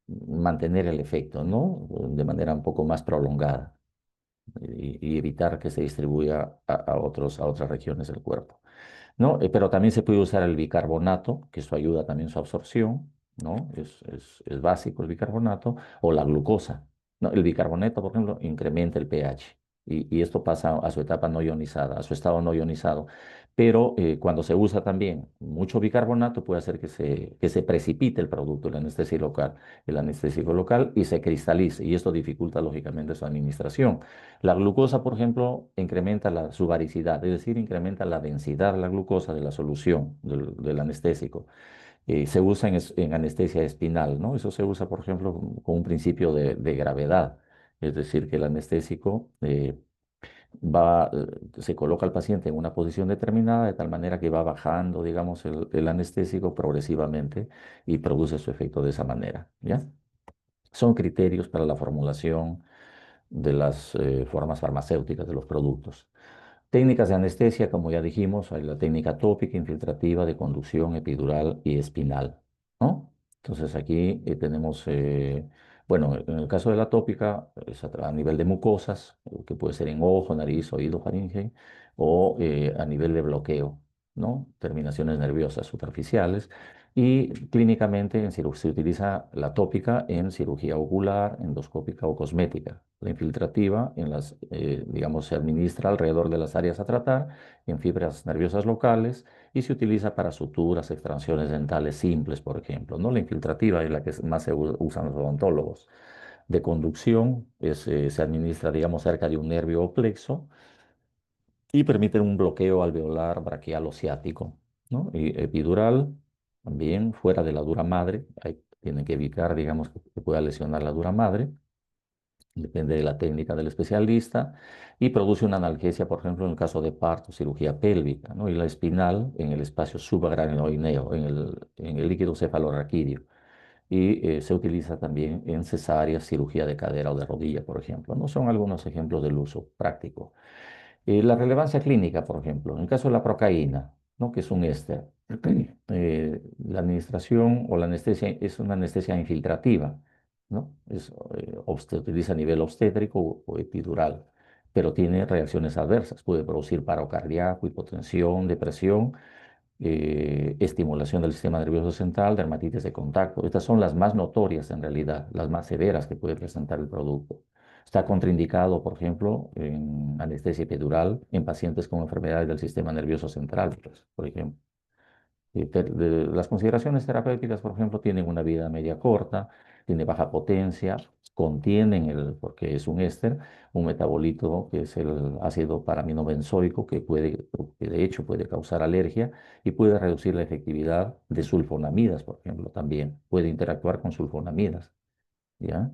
mantener el efecto, ¿no? De manera un poco más prolongada y evitar que se distribuya a otras regiones del cuerpo, ¿no? Pero también se puede usar el bicarbonato, que eso ayuda también su absorción, ¿no? Es básico el bicarbonato, o la glucosa, ¿no? El bicarbonato, por ejemplo, incrementa el pH y esto pasa a su etapa no ionizada, a su estado no ionizado. Pero cuando se usa también mucho bicarbonato puede hacer que se precipite el producto, el anestésico local y se cristalice y esto dificulta lógicamente su administración. La glucosa, por ejemplo, incrementa su varicidad, es decir, incrementa la densidad de la glucosa de la solución del anestésico. Se usa en anestesia espinal, ¿no? Eso se usa, por ejemplo, con un principio de gravedad, es decir, que el anestésico se coloca al paciente en una posición determinada de tal manera que va bajando, digamos, el anestésico progresivamente y produce su efecto de esa manera, ¿ya? Son criterios para la formulación de las formas farmacéuticas de los productos. Técnicas de anestesia, como ya dijimos, hay la técnica tópica, infiltrativa, de conducción, epidural y espinal, ¿no? Entonces aquí tenemos, bueno, en el caso de la tópica, es a nivel de mucosas, que puede ser en ojo, nariz, oído, faringe, o a nivel de bloqueo, ¿no? Terminaciones nerviosas superficiales. Y clínicamente se utiliza la tópica en cirugía ocular, endoscópica o cosmética. La infiltrativa, digamos, se administra alrededor de las áreas a tratar, en fibras nerviosas locales, y se utiliza para suturas, extracciones dentales simples, por ejemplo, ¿no? La infiltrativa es la que más se usan los odontólogos. de conducción, se administra, digamos, cerca de un nervio o plexo y permite un bloqueo alveolar, braquial o ciático, ¿no? Y epidural, también fuera de la dura madre, tienen que evitar, digamos, que pueda lesionar la dura madre, depende de la técnica del especialista, y produce una analgesia, por ejemplo, en el caso de parto, cirugía pélvica, ¿no? Y la espinal en el espacio subaracnoideo, en el líquido cefalorraquídeo. Y se utiliza también en cesárea, cirugía de cadera o de rodilla, por ejemplo, ¿no? Son algunos ejemplos del uso práctico. La relevancia clínica, por ejemplo, en el caso de la procaína, ¿no? Que es un éster, la administración o la anestesia es una anestesia infiltrativa, ¿no? Se utiliza a nivel obstétrico o epidural, pero tiene reacciones adversas. Puede producir paro cardíaco, hipotensión, depresión, estimulación del sistema nervioso central, dermatitis de contacto. Estas son las más notorias en realidad, las más severas que puede presentar el producto. Está contraindicado, por ejemplo, en anestesia epidural en pacientes con enfermedades del sistema nervioso central, pues, por ejemplo. Las consideraciones terapéuticas, por ejemplo, tienen una vida media corta, tiene baja potencia, contienen, porque es un éster, un metabolito que es el ácido paraminobenzoico que de hecho puede causar alergia y puede reducir la efectividad de sulfonamidas, por ejemplo, también puede interactuar con sulfonamidas, ¿ya?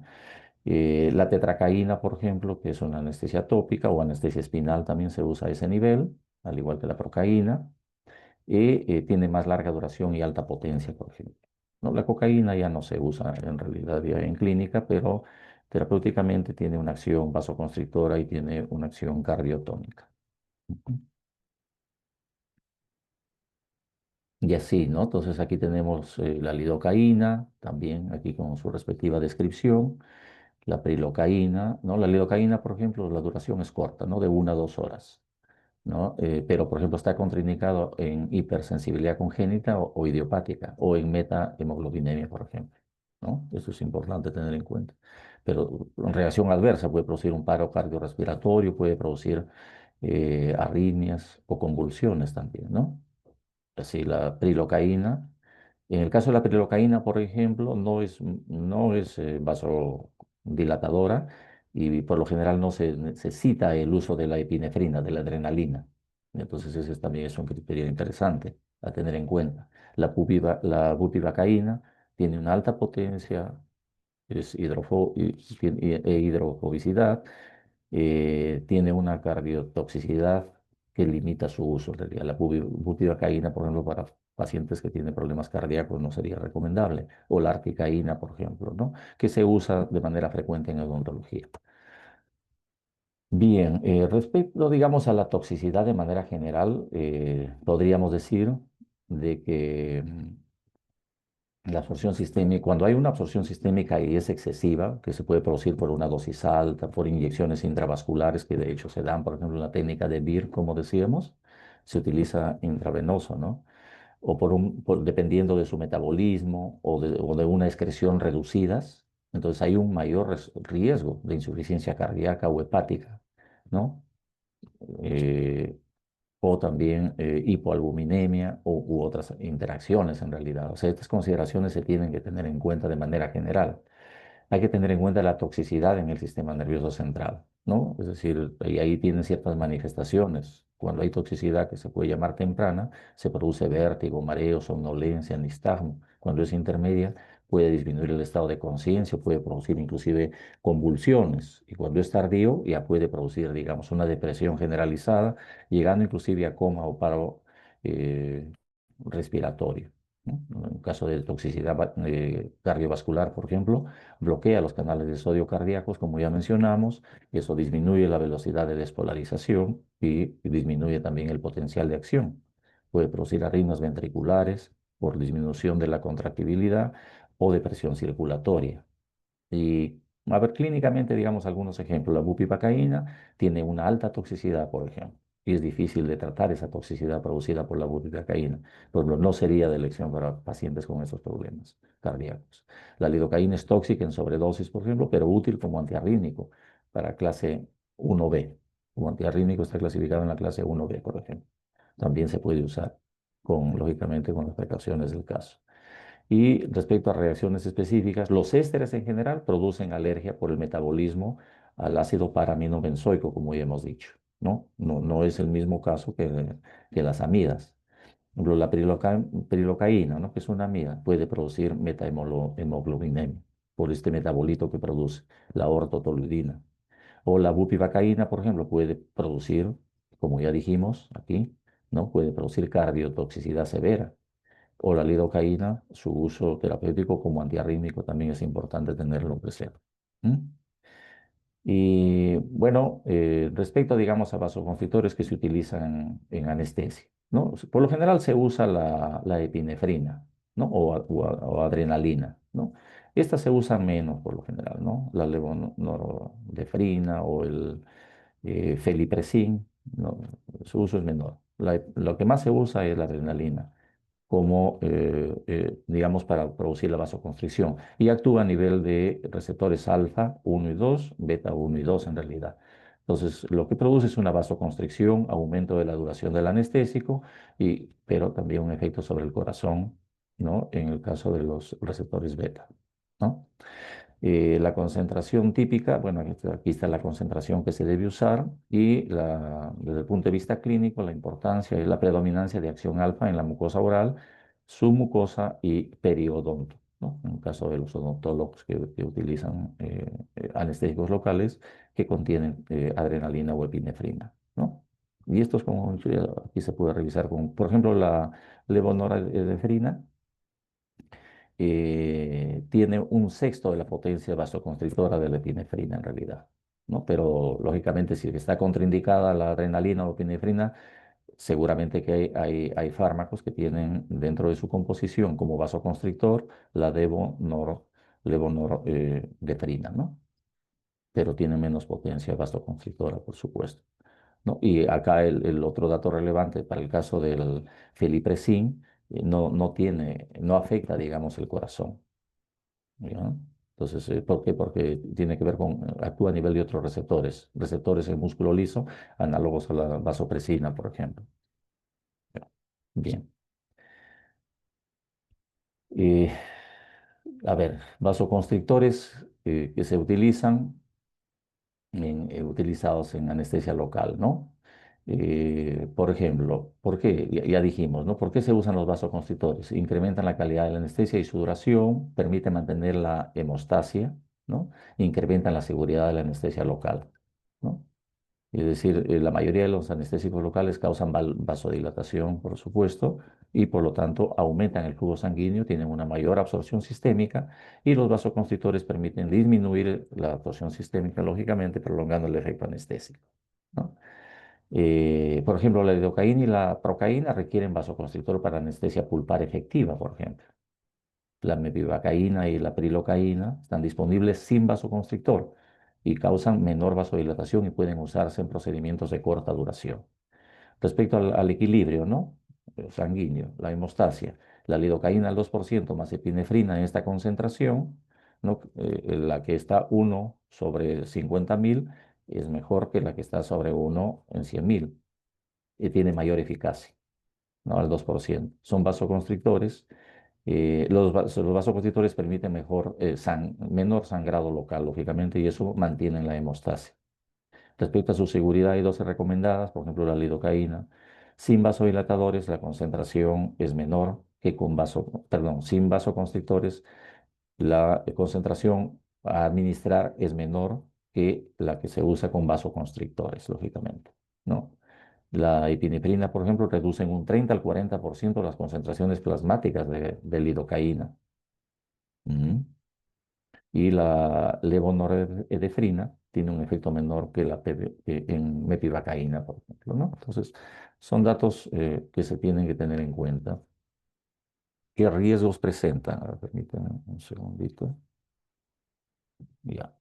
La tetracaína, por ejemplo, que es una anestesia tópica o anestesia espinal, también se usa a ese nivel, al igual que la procaína y tiene más larga duración y alta potencia, por ejemplo. ¿No? La cocaína ya no se usa en realidad ya en clínica, pero terapéuticamente tiene una acción vasoconstrictora y tiene una acción cardiotónica. Ujú. Y así, ¿no? Entonces aquí tenemos la lidocaína, también aquí con su respectiva descripción, la prilocaína, ¿no? La lidocaína, por ejemplo, la duración es corta, ¿no? De 1 a 2 horas. ¿No? Pero, por ejemplo, está contraindicado en hipersensibilidad congénita o idiopática o en metahemoglobinemia, por ejemplo, ¿no? Eso es importante tener en cuenta. Pero en reacción adversa puede producir un paro cardiorrespiratorio, puede producir arritmias o convulsiones también, ¿no? Así la prilocaína. En el caso de la prilocaína, por ejemplo, no es vasodilatadora y por lo general no se necesita el uso de la epinefrina, de la adrenalina. Entonces ese también es un criterio interesante a tener en cuenta. La bupivacaína tiene una alta potencia, es hidrofobicidad, tiene una cardiotoxicidad que limita su uso. En realidad, la bupivacaína, por ejemplo, para pacientes que tienen problemas cardíacos no sería recomendable, o la articaína, por ejemplo, ¿no? Que se usa de manera frecuente en odontología. Bien, respecto, digamos, a la toxicidad de manera general, podríamos decir de que la absorción sistémica, cuando hay una absorción sistémica y es excesiva, que se puede producir por una dosis alta, por inyecciones intravasculares, que de hecho se dan, por ejemplo, en la técnica de BIR, como decíamos, se utiliza intravenoso, ¿no? O dependiendo de su metabolismo o de una excreción reducidas, entonces hay un mayor riesgo de insuficiencia cardíaca o hepática, ¿no? Eh, o también hipoalbuminemia u otras interacciones en realidad. O sea, estas consideraciones se tienen que tener en cuenta de manera general. Hay que tener en cuenta la toxicidad en el sistema nervioso central, ¿no? Es decir, ahí tienen ciertas manifestaciones. Cuando hay toxicidad que se puede llamar temprana, se produce vértigo, mareo, somnolencia, nistagmo. Cuando es intermedia, puede disminuir el estado de conciencia, puede producir inclusive convulsiones. Y cuando es tardío, ya puede producir, digamos, una depresión generalizada, llegando inclusive a coma o paro eh, respiratorio, ¿no? En caso de toxicidad cardiovascular, por ejemplo, bloquea los canales de sodio cardíacos, como ya mencionamos, eso disminuye la velocidad de despolarización y disminuye también el potencial de acción. Puede producir arritmias ventriculares por disminución de la contractibilidad o de presión circulatoria. Y a ver, clínicamente, digamos algunos ejemplos. La bupivacaína tiene una alta toxicidad, por ejemplo, y es difícil de tratar esa toxicidad producida por la bupivacaína. Por ejemplo, no sería de elección para pacientes con esos problemas cardíacos. La lidocaína es tóxica en sobredosis, por ejemplo, pero útil como antiarrítmico para clase 1B. Como antiarrítmico está clasificado en la clase 1B, por ejemplo. También se puede usar lógicamente, con las precauciones del caso. Y respecto a reacciones específicas, los ésteres en general producen alergia por el metabolismo al ácido paraminobenzoico, como ya hemos dicho, ¿no? No es el mismo caso que las amidas. Por ejemplo, la prilocaína, ¿no? Que es una amida, puede producir metahemoglobinemia por este metabolito que produce la ortotoluidina. O la bupivacaína, por ejemplo, puede producir, como ya dijimos aquí, ¿no? Puede producir cardiotoxicidad severa. O la lidocaína, su uso terapéutico como antiarrítmico también es importante tenerlo presente. ¿Mm? Y bueno, respecto, digamos, a vasoconstrictores que se utilizan en anestesia, ¿no? Por lo general se usa la epinefrina, ¿no? O adrenalina, ¿no? Estas se usan menos por lo general, ¿no? La levonorefrina o el felipressina, ¿no? Su uso es menor. Lo que más se usa es la adrenalina como, digamos, para producir la vasoconstricción. Y actúa a nivel de receptores alfa 1 y 2, beta 1 y 2 en realidad. Entonces, lo que produce es una vasoconstricción, aumento de la duración del anestésico, pero también un efecto sobre el corazón, ¿no? En el caso de los receptores beta, ¿no? La concentración típica, bueno, aquí está la concentración que se debe usar y desde el punto de vista clínico, la importancia y la predominancia de acción alfa en la mucosa oral, submucosa y periodonto, ¿no? En el caso de los odontólogos que utilizan anestésicos locales que contienen adrenalina o epinefrina, ¿no? Y esto es como, aquí se puede revisar con, por ejemplo, la levonorefrina tiene un sexto de la potencia vasoconstrictora de la epinefrina en realidad, ¿no? Pero lógicamente si está contraindicada la adrenalina o epinefrina, seguramente que hay fármacos que tienen dentro de su composición como vasoconstrictor la levonorefrina, ¿no? Pero tiene menos potencia vasoconstrictora, por supuesto, ¿no? Y acá el otro dato relevante para el caso del felipressina, no afecta, digamos, el corazón. ¿Ya? Entonces, ¿por qué? Porque tiene que ver con, actúa a nivel de otros receptores en músculo liso, análogos a la vasopresina, por ejemplo. Ya. Bien. Eh, a ver, vasoconstrictores que se utilizan, utilizados en anestesia local, ¿no? Por ejemplo, ¿por qué? Ya dijimos, ¿no? ¿Por qué se usan los vasoconstrictores? Incrementan la calidad de la anestesia y su duración, permite mantener la hemostasia, ¿no? Incrementan la seguridad de la anestesia local, ¿no? Es decir, la mayoría de los anestésicos locales causan vasodilatación, por supuesto, y por lo tanto aumentan el flujo sanguíneo, tienen una mayor absorción sistémica y los vasoconstrictores permiten disminuir la absorción sistémica, lógicamente, prolongando el efecto anestésico, ¿no? Por ejemplo, la lidocaína y la procaína requieren vasoconstrictor para anestesia pulpar efectiva, por ejemplo. La mepivacaína y la prilocaína están disponibles sin vasoconstrictor y causan menor vasodilatación y pueden usarse en procedimientos de corta duración. Respecto al equilibrio, ¿no? Sanguíneo, la hemostasia, la lidocaína al 2% más epinefrina en esta concentración, ¿no? La que está 1/50.000 es mejor que la que está sobre 1/100.000 y tiene mayor eficacia, ¿no? Al 2%. Son vasoconstrictores. Los vasoconstrictores permiten menor sangrado local, lógicamente, y eso mantiene la hemostasia. Respecto a su seguridad, hay dosis recomendadas, por ejemplo, la lidocaína. Sin vasodilatadores, la concentración es menor que perdón, sin vasoconstrictores, la concentración a administrar es menor que la que se usa con vasoconstrictores, lógicamente, ¿no? La epinefrina, por ejemplo, reduce en un 30 al 40% las concentraciones plasmáticas de lidocaína. Ujú. Y la levonorefrina tiene un efecto menor que en mepivacaína, por ejemplo, ¿no? Entonces, son datos que se tienen que tener en cuenta. ¿Qué riesgos presentan? A ver, permítanme un segundito. Ya.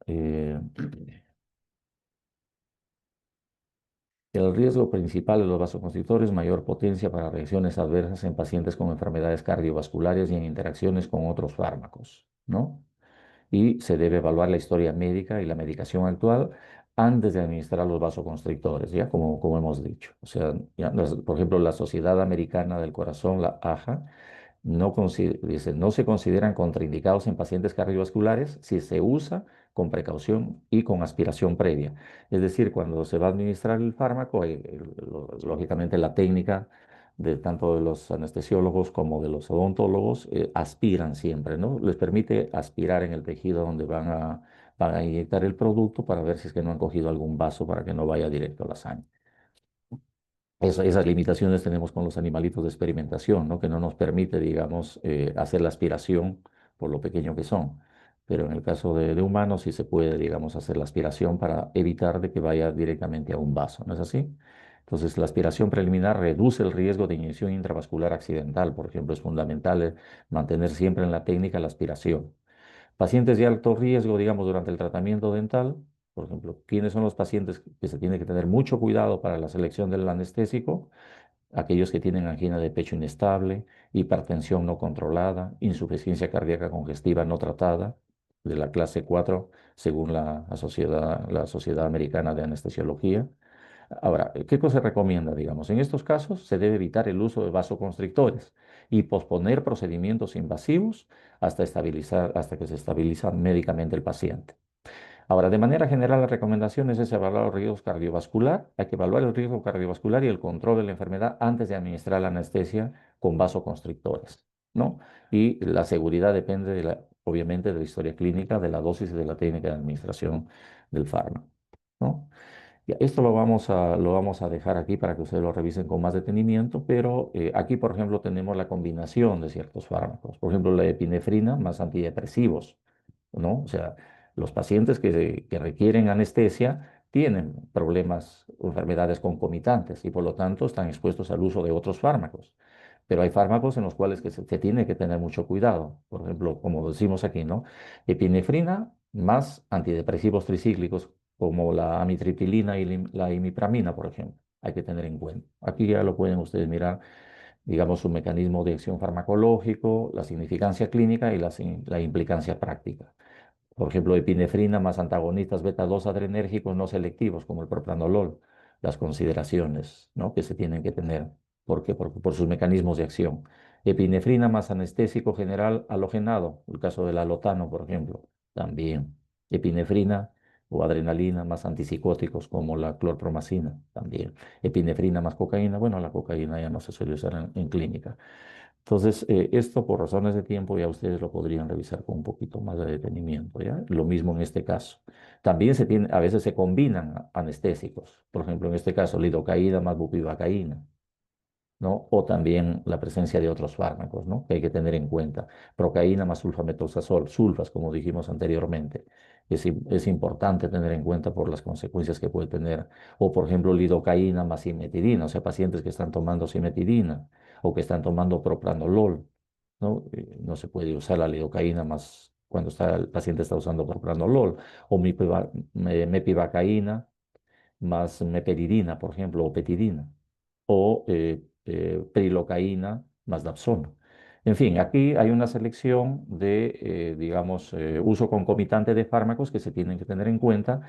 El riesgo principal de los vasoconstrictores, mayor potencia para reacciones adversas en pacientes con enfermedades cardiovasculares y en interacciones con otros fármacos, ¿no? Y se debe evaluar la historia médica y la medicación actual antes de administrar los vasoconstrictores, ya como hemos dicho. O sea, por ejemplo, la Sociedad Americana del Corazón, la AJA, Dice, no se consideran contraindicados en pacientes cardiovasculares si se usa con precaución y con aspiración previa. Es decir, cuando se va a administrar el fármaco, lógicamente la técnica de tanto de los anestesiólogos como de los odontólogos aspiran siempre, ¿no? Les permite aspirar en el tejido donde van a inyectar el producto para ver si es que no han cogido algún vaso para que no vaya directo a la sangre. Esas limitaciones tenemos con los animalitos de experimentación, ¿no? Que no nos permite, digamos, hacer la aspiración por lo pequeño que son. Pero en el caso de humanos sí se puede, digamos, hacer la aspiración para evitar de que vaya directamente a un vaso, ¿no es así? Entonces, la aspiración preliminar reduce el riesgo de inyección intravascular accidental. Por ejemplo, es fundamental mantener siempre en la técnica la aspiración. Pacientes de alto riesgo, digamos, durante el tratamiento dental, por ejemplo, ¿quiénes son los pacientes que se tiene que tener mucho cuidado para la selección del anestésico? Aquellos que tienen angina de pecho inestable, hipertensión no controlada, insuficiencia cardíaca congestiva no tratada, de la clase 4, según la Sociedad Americana de Anestesiología. Ahora, ¿qué cosa se recomienda? Digamos, en estos casos se debe evitar el uso de vasoconstrictores y posponer procedimientos invasivos hasta que se estabiliza médicamente el paciente. Ahora, de manera general, las recomendaciones es evaluar el riesgo cardiovascular. Hay que evaluar el riesgo cardiovascular y el control de la enfermedad antes de administrar la anestesia con vasoconstrictores, ¿no? Y la seguridad depende obviamente de la historia clínica, de la dosis y de la técnica de administración del fármaco, ¿no? Ya, esto lo vamos a dejar aquí para que ustedes lo revisen con más detenimiento, pero aquí, por ejemplo, tenemos la combinación de ciertos fármacos. Por ejemplo, la epinefrina más antidepresivos, ¿no? O sea, los pacientes que requieren anestesia tienen problemas o enfermedades concomitantes y por lo tanto están expuestos al uso de otros fármacos. Pero hay fármacos en los cuales se tiene que tener mucho cuidado. Por ejemplo, como decimos aquí, ¿no? Epinefrina más antidepresivos tricíclicos como la amitriptilina y la imipramina, por ejemplo. Hay que tener en cuenta. Aquí ya lo pueden ustedes mirar, digamos, su mecanismo de acción farmacológico, la significancia clínica y la implicancia práctica. Por ejemplo, epinefrina más antagonistas beta-2 adrenérgicos no selectivos, como el propranolol. Las consideraciones, ¿no? Que se tienen que tener. ¿Por qué? Por sus mecanismos de acción. Epinefrina más anestésico general halogenado, el caso del alotano, por ejemplo, también. Epinefrina o adrenalina más antipsicóticos, como la clorpromacina, también. Epinefrina más cocaína, bueno, la cocaína ya no se suele usar en clínica. Entonces, esto por razones de tiempo ya ustedes lo podrían revisar con un poquito más de detenimiento, ¿ya? Lo mismo en este caso. También a veces se combinan anestésicos, por ejemplo, en este caso, lidocaína más bupivacaína, ¿no? O también la presencia de otros fármacos, ¿no? Que hay que tener en cuenta. Procaína más sulfamethoxazol, sulfas, como dijimos anteriormente. Es importante tener en cuenta por las consecuencias que puede tener. O, por ejemplo, lidocaína más cimetidina, o sea, pacientes que están tomando cimetidina o que están tomando propranolol, ¿no? No se puede usar la lidocaína más cuando el paciente está usando propranolol o mepivacaína más meperidina, por ejemplo, o petidina, o prilocaína más dapsona. En fin, aquí hay una selección de, digamos, uso concomitante de fármacos que se tienen que tener en cuenta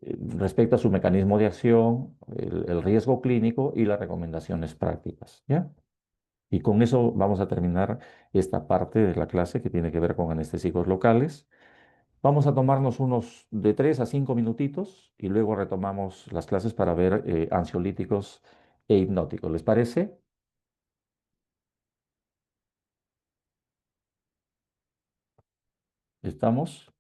respecto a su mecanismo de acción, el riesgo clínico y las recomendaciones prácticas, ¿ya? Y con eso vamos a terminar esta parte de la clase que tiene que ver con anestésicos locales. Vamos a tomarnos unos de 3 a 5 minutitos y luego retomamos las clases para ver ansiolíticos e hipnóticos. ¿Les parece? ¿Estamos?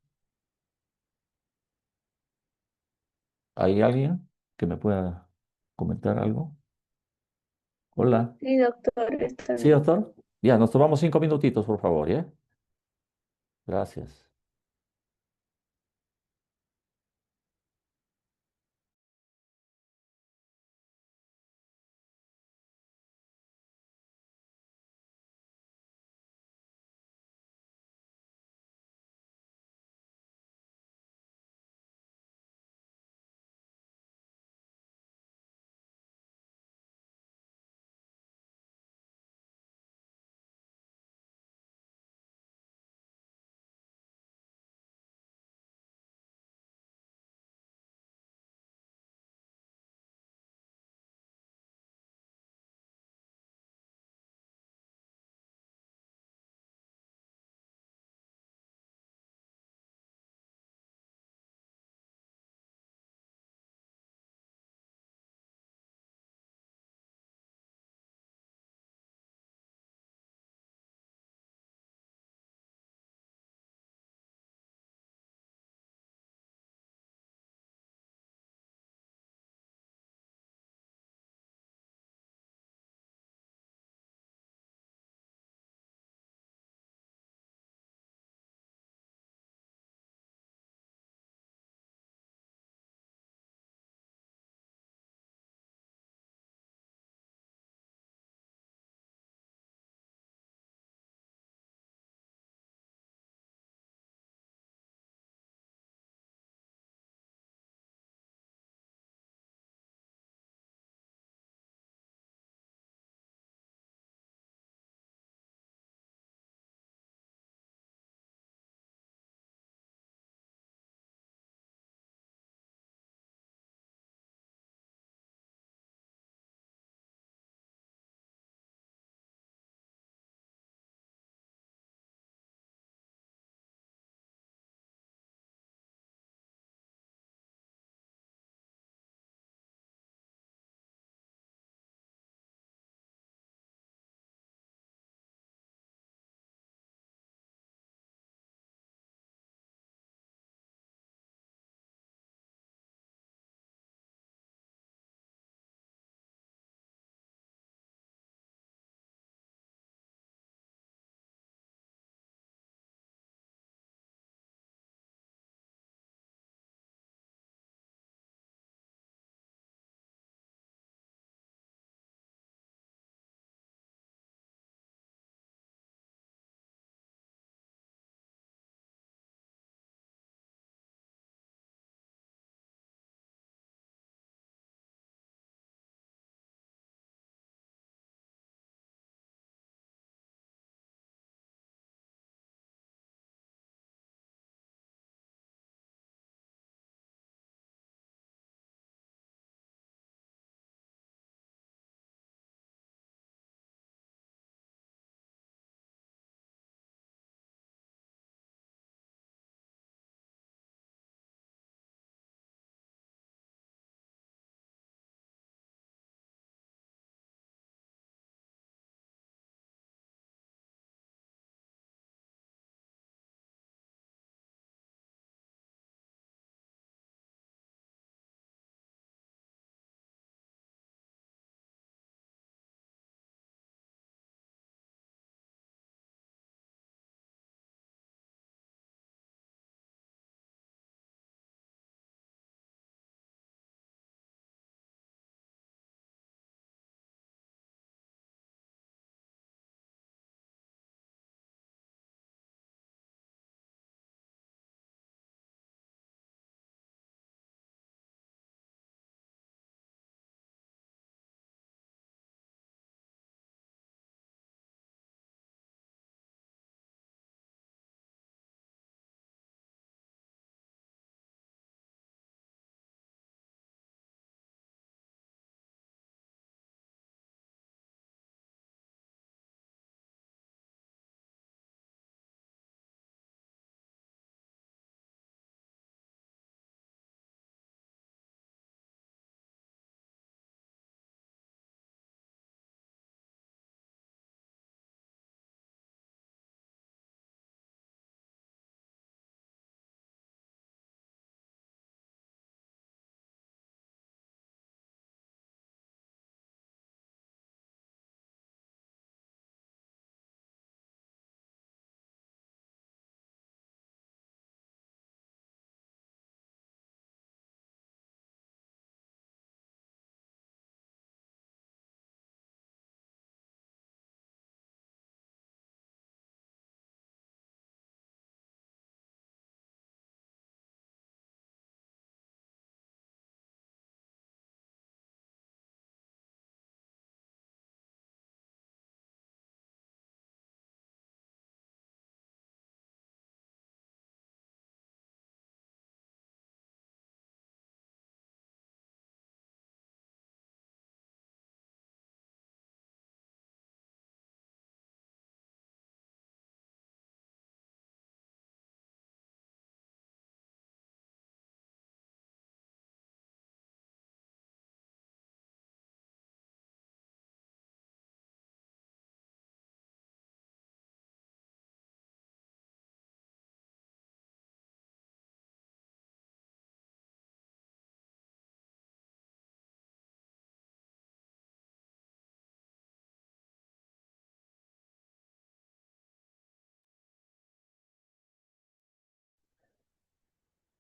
¿Hay alguien que me pueda comentar algo? Hola. Sí, doctor, está ¿Sí, bien. doctor? Ya, nos tomamos 5 minutitos, por favor, ¿ya? Gracias.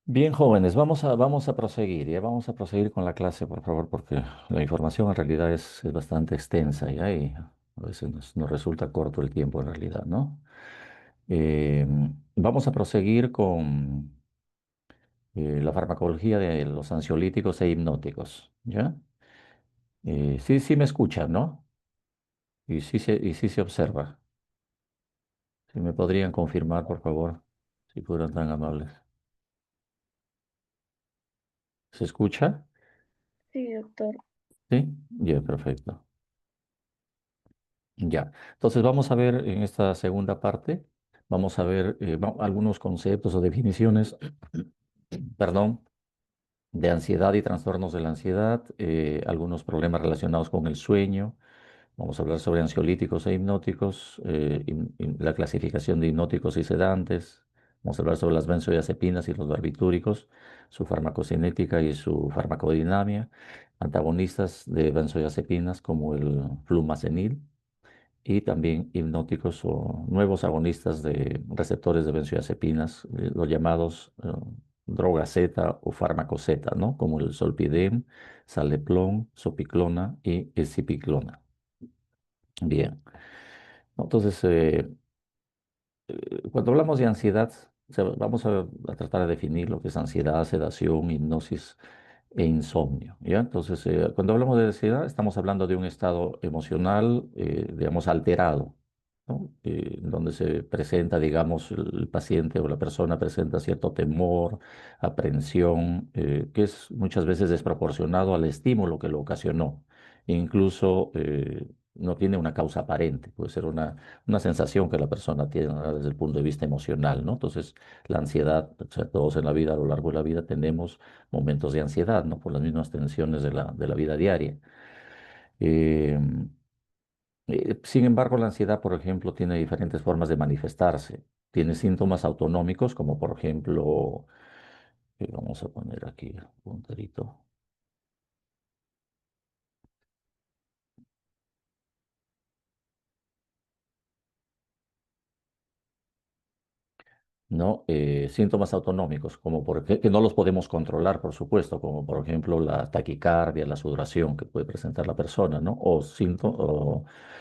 Bien, jóvenes, vamos a proseguir, ya vamos a proseguir con la clase, por favor, porque la información en realidad es bastante extensa, ya, y a veces nos resulta corto el tiempo en realidad, ¿no? Eh, Vamos a proseguir con la farmacología de los ansiolíticos e hipnóticos, ¿ya? Sí, sí me escuchan, ¿no? Y sí se observa. Si me podrían confirmar, por favor, si fueran tan amables. ¿Se escucha? Sí, doctor. Sí, ya, perfecto. Ya, entonces vamos a ver en esta segunda parte, vamos a ver algunos conceptos o definiciones, perdón, de ansiedad y trastornos de la ansiedad, algunos problemas relacionados con el sueño. Vamos a hablar sobre ansiolíticos e hipnóticos, la clasificación de hipnóticos y sedantes. Vamos a hablar sobre las benzodiazepinas y los barbitúricos, su farmacocinética y su farmacodinamia, antagonistas de benzodiazepinas como el flumazenil y también hipnóticos o nuevos agonistas de receptores de benzodiazepinas, los llamados droga Z o fármaco Z, ¿no? Como el solpidem, saleplón, sopiclona y escipiclona. Bien, entonces, cuando hablamos de ansiedad, vamos a tratar de definir lo que es ansiedad, sedación, hipnosis e insomnio, ¿ya? Entonces, cuando hablamos de ansiedad, estamos hablando de un estado emocional, digamos, alterado, ¿no? Donde se presenta, digamos, el paciente o la persona presenta cierto temor, aprensión, que es muchas veces desproporcionado al estímulo que lo ocasionó. Incluso no tiene una causa aparente, puede ser una sensación que la persona tiene, ¿no? Desde el punto de vista emocional, ¿no? Entonces, la ansiedad, o sea, todos en la vida, a lo largo de la vida, tenemos momentos de ansiedad, ¿no? Por las mismas tensiones de la vida diaria. Eh, Sin embargo, la ansiedad, por ejemplo, tiene diferentes formas de manifestarse. Tiene síntomas autonómicos, como por ejemplo, vamos a poner aquí un punterito. ¿No? Síntomas autonómicos, como que no los podemos controlar, por supuesto, como por ejemplo la taquicardia, la sudoración que puede presentar la persona, ¿no? O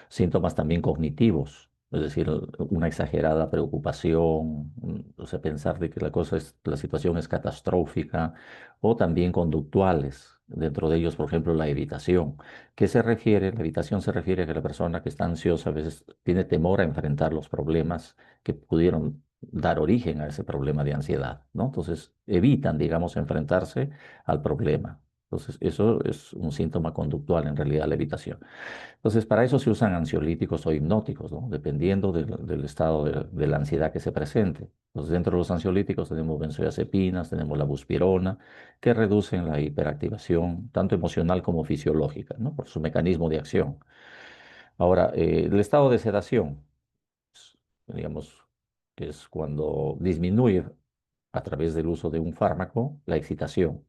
síntomas también cognitivos, es decir, una exagerada preocupación, o sea, pensar de que la situación es catastrófica, o también conductuales. Dentro de ellos, por ejemplo, la evitación. ¿Qué se refiere? La evitación se refiere a que la persona que está ansiosa a veces tiene temor a enfrentar los problemas que pudieron dar origen a ese problema de ansiedad, ¿no? Entonces, evitan, digamos, enfrentarse al problema. Entonces, eso es un síntoma conductual, en realidad, la evitación. Entonces, para eso se usan ansiolíticos o hipnóticos, ¿no? Dependiendo del estado de la ansiedad que se presente. Entonces, dentro de los ansiolíticos tenemos benzodiazepinas, tenemos la buspirona, que reducen la hiperactivación, tanto emocional como fisiológica, ¿no? Por su mecanismo de acción. Ahora, el estado de sedación digamos, que es cuando disminuye a través del uso de un fármaco la excitación,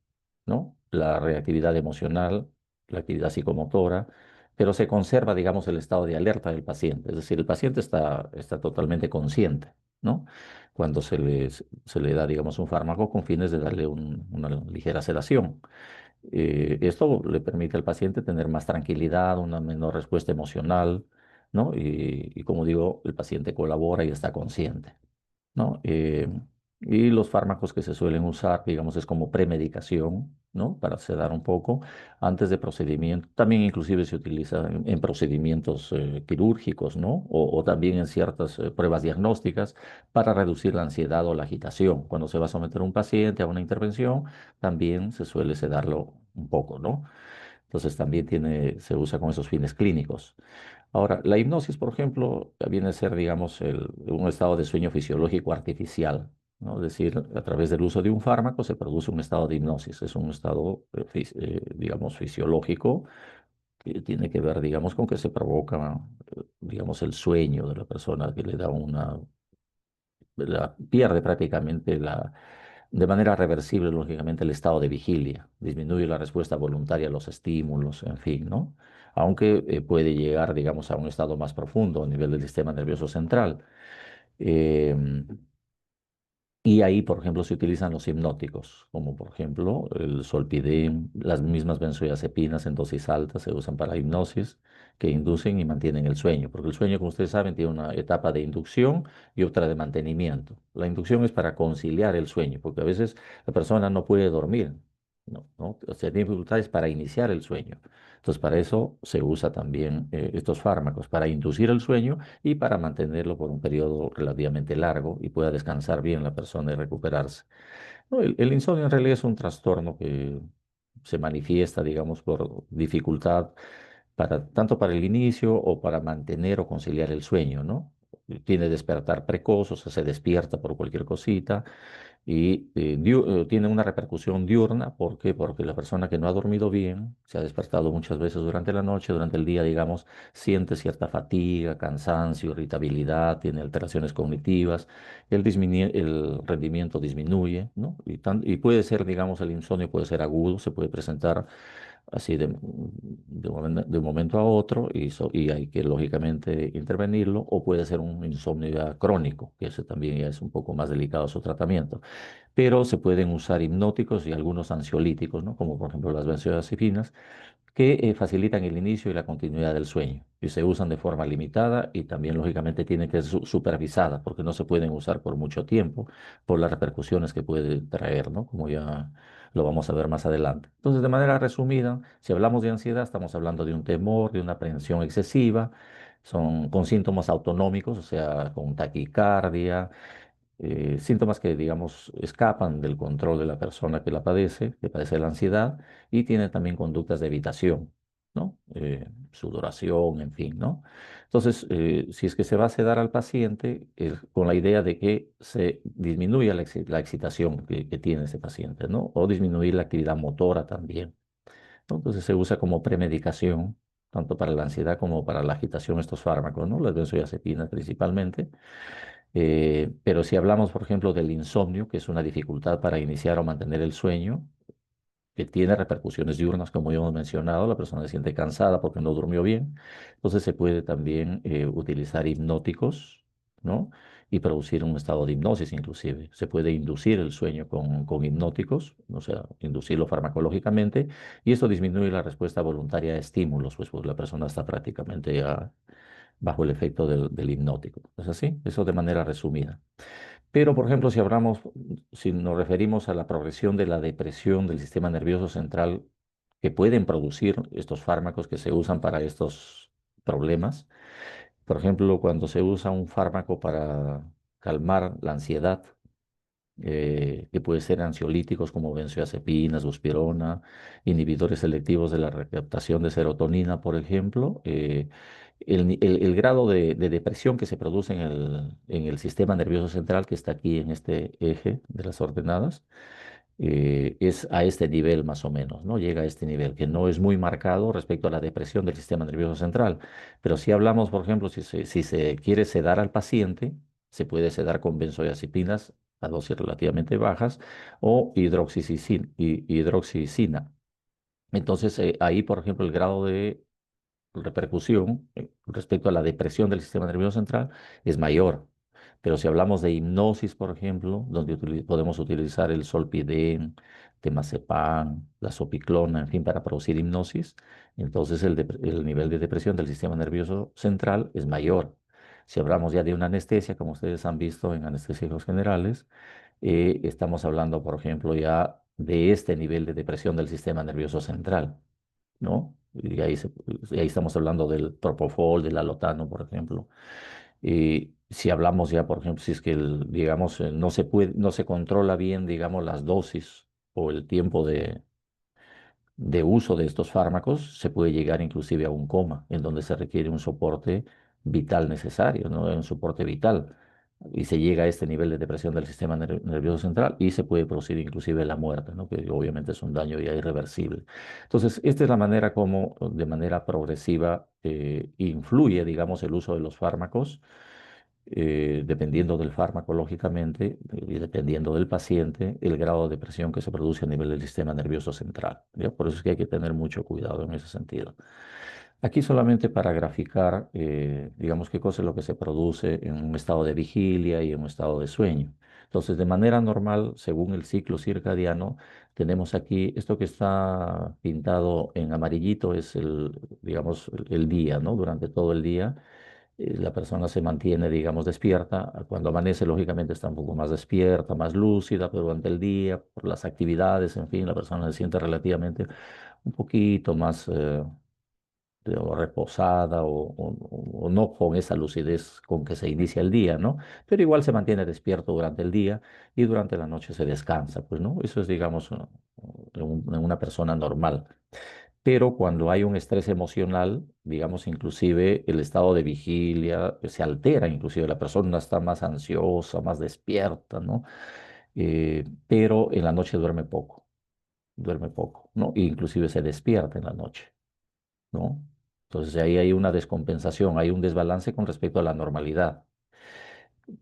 ¿no? La reactividad emocional, la actividad psicomotora, pero se conserva, digamos, el estado de alerta del paciente. Es decir, el paciente está totalmente consciente, ¿no? Cuando se le da, digamos, un fármaco con fines de darle una ligera sedación. Esto le permite al paciente tener más tranquilidad, una menor respuesta emocional, ¿no? Y como digo, el paciente colabora y está consciente, ¿no? Y los fármacos que se suelen usar, digamos, es como premedicación, ¿no? Para sedar un poco antes de procedimiento. También inclusive se utiliza en procedimientos quirúrgicos, ¿no? O también en ciertas pruebas diagnósticas para reducir la ansiedad o la agitación. Cuando se va a someter un paciente a una intervención, también se suele sedarlo un poco, ¿no? Entonces también se usa con esos fines clínicos. Ahora, la hipnosis, por ejemplo, viene a ser, digamos, un estado de sueño fisiológico artificial, ¿no? Es decir, a través del uso de un fármaco se produce un estado de hipnosis. Es un estado, digamos, fisiológico que tiene que ver, digamos, con que se provoca, digamos, el sueño de la persona que le da pierde prácticamente de manera reversible, lógicamente, el estado de vigilia, disminuye la respuesta voluntaria a los estímulos, en fin, ¿no? Aunque puede llegar, digamos, a un estado más profundo a nivel del sistema nervioso central. Em, Y ahí, por ejemplo, se utilizan los hipnóticos, como por ejemplo el solpidem, las mismas benzodiazepinas en dosis altas se usan para hipnosis, que inducen y mantienen el sueño, porque el sueño, como ustedes saben, tiene una etapa de inducción y otra de mantenimiento. La inducción es para conciliar el sueño, porque a veces la persona no puede dormir, ¿no? O sea, tiene dificultades para iniciar el sueño. Entonces, para eso se usa también estos fármacos, para inducir el sueño y para mantenerlo por un periodo relativamente largo y pueda descansar bien la persona y recuperarse. No, el insomnio en realidad es un trastorno que se manifiesta, digamos, por dificultad tanto para el inicio o para mantener o conciliar el sueño, ¿no? Tiene despertar precoz, o sea, se despierta por cualquier cosita y tiene una repercusión diurna. ¿Por qué? Porque la persona que no ha dormido bien, se ha despertado muchas veces durante la noche, durante el día, digamos, siente cierta fatiga, cansancio, irritabilidad, tiene alteraciones cognitivas, el rendimiento disminuye, ¿no? Y puede ser, digamos, el insomnio puede ser agudo, se puede presentar así de un momento a otro y hay que lógicamente intervenirlo, o puede ser un insomnio ya crónico, que ese también ya es un poco más delicado su tratamiento. Pero se pueden usar hipnóticos y algunos ansiolíticos, ¿no? Como por ejemplo las benzodiazepinas, que facilitan el inicio y la continuidad del sueño. Y se usan de forma limitada y también, lógicamente, tienen que ser supervisadas porque no se pueden usar por mucho tiempo por las repercusiones que puede traer, ¿no? Como ya lo vamos a ver más adelante. Entonces, de manera resumida, si hablamos de ansiedad, estamos hablando de un temor, de una aprensión excesiva, son con síntomas autonómicos, o sea, con taquicardia, síntomas que, digamos, escapan del control de la persona que padece la ansiedad, y tiene también conductas de evitación, ¿no? Sudoración, en fin, ¿no? Entonces, si es que se va a sedar al paciente, con la idea de que se disminuya la excitación que tiene ese paciente, ¿no? O disminuir la actividad motora también, ¿no? Entonces, se usa como premedicación, tanto para la ansiedad como para la agitación, estos fármacos, ¿no? Las benzodiazepinas principalmente. Pero si hablamos, por ejemplo, del insomnio, que es una dificultad para iniciar o mantener el sueño, que tiene repercusiones diurnas, como ya hemos mencionado, la persona se siente cansada porque no durmió bien, entonces se puede también utilizar hipnóticos, ¿no? Y producir un estado de hipnosis inclusive. Se puede inducir el sueño con hipnóticos, o sea, inducirlo farmacológicamente, y esto disminuye la respuesta voluntaria a estímulos, pues la persona está prácticamente ya bajo el efecto del hipnótico. ¿Es así? Eso de manera resumida. Pero, por ejemplo, si nos referimos a la progresión de la depresión del sistema nervioso central que pueden producir estos fármacos que se usan para estos problemas, por ejemplo, cuando se usa un fármaco para calmar la ansiedad, que puede ser ansiolíticos como benzodiazepinas, buspirona, inhibidores selectivos de la recaptación de serotonina, por ejemplo, el grado de depresión que se produce en el sistema nervioso central, que está aquí en este eje de las ordenadas, es a este nivel más o menos, ¿no? Llega a este nivel, que no es muy marcado respecto a la depresión del sistema nervioso central. Pero si hablamos, por ejemplo, si se quiere sedar al paciente, se puede sedar con benzodiazepinas a dosis relativamente bajas o hidroxicina. Entonces, ahí, por ejemplo, el grado de repercusión respecto a la depresión del sistema nervioso central es mayor. Pero si hablamos de hipnosis, por ejemplo, donde podemos utilizar el solpidem, temazepam, la sopiclona, en fin, para producir hipnosis, entonces el nivel de depresión del sistema nervioso central es mayor. Si hablamos ya de una anestesia, como ustedes han visto en anestesios generales, estamos hablando, por ejemplo, ya de este nivel de depresión del sistema nervioso central, ¿no? Y ahí estamos hablando del propofol, del alotano, por ejemplo. Y si hablamos ya, por ejemplo, si es que, digamos, no se controla bien, digamos, las dosis o el tiempo de uso de estos fármacos, se puede llegar inclusive a un coma, en donde se requiere un soporte vital necesario, ¿no? Un soporte vital. Y se llega a este nivel de depresión del sistema nervioso central y se puede producir inclusive la muerte, ¿no? Que obviamente es un daño ya irreversible. Entonces, esta es la manera como de manera progresiva influye, digamos, el uso de los fármacos, dependiendo del fármaco, lógicamente, y dependiendo del paciente, el grado de presión que se produce a nivel del sistema nervioso central, ¿ya? Por eso es que hay que tener mucho cuidado en ese sentido. Aquí solamente para graficar, digamos, qué cosa es lo que se produce en un estado de vigilia y en un estado de sueño. Entonces, de manera normal, según el ciclo circadiano, tenemos aquí esto que está pintado en amarillito, es digamos, el día, ¿no? Durante todo el día, la persona se mantiene, digamos, despierta. Cuando amanece, lógicamente, está un poco más despierta, más lúcida, pero durante el día, por las actividades, en fin, la persona se siente relativamente un poquito más o reposada o no con esa lucidez con que se inicia el día, ¿no? Pero igual se mantiene despierto durante el día y durante la noche se descansa, pues, ¿no? Eso es, digamos, en una persona normal. Pero cuando hay un estrés emocional, digamos, inclusive el estado de vigilia se altera, inclusive la persona está más ansiosa, más despierta, ¿no? Pero en la noche duerme poco, ¿no? E inclusive se despierta en la noche, ¿no? Entonces ahí hay una descompensación, hay un desbalance con respecto a la normalidad.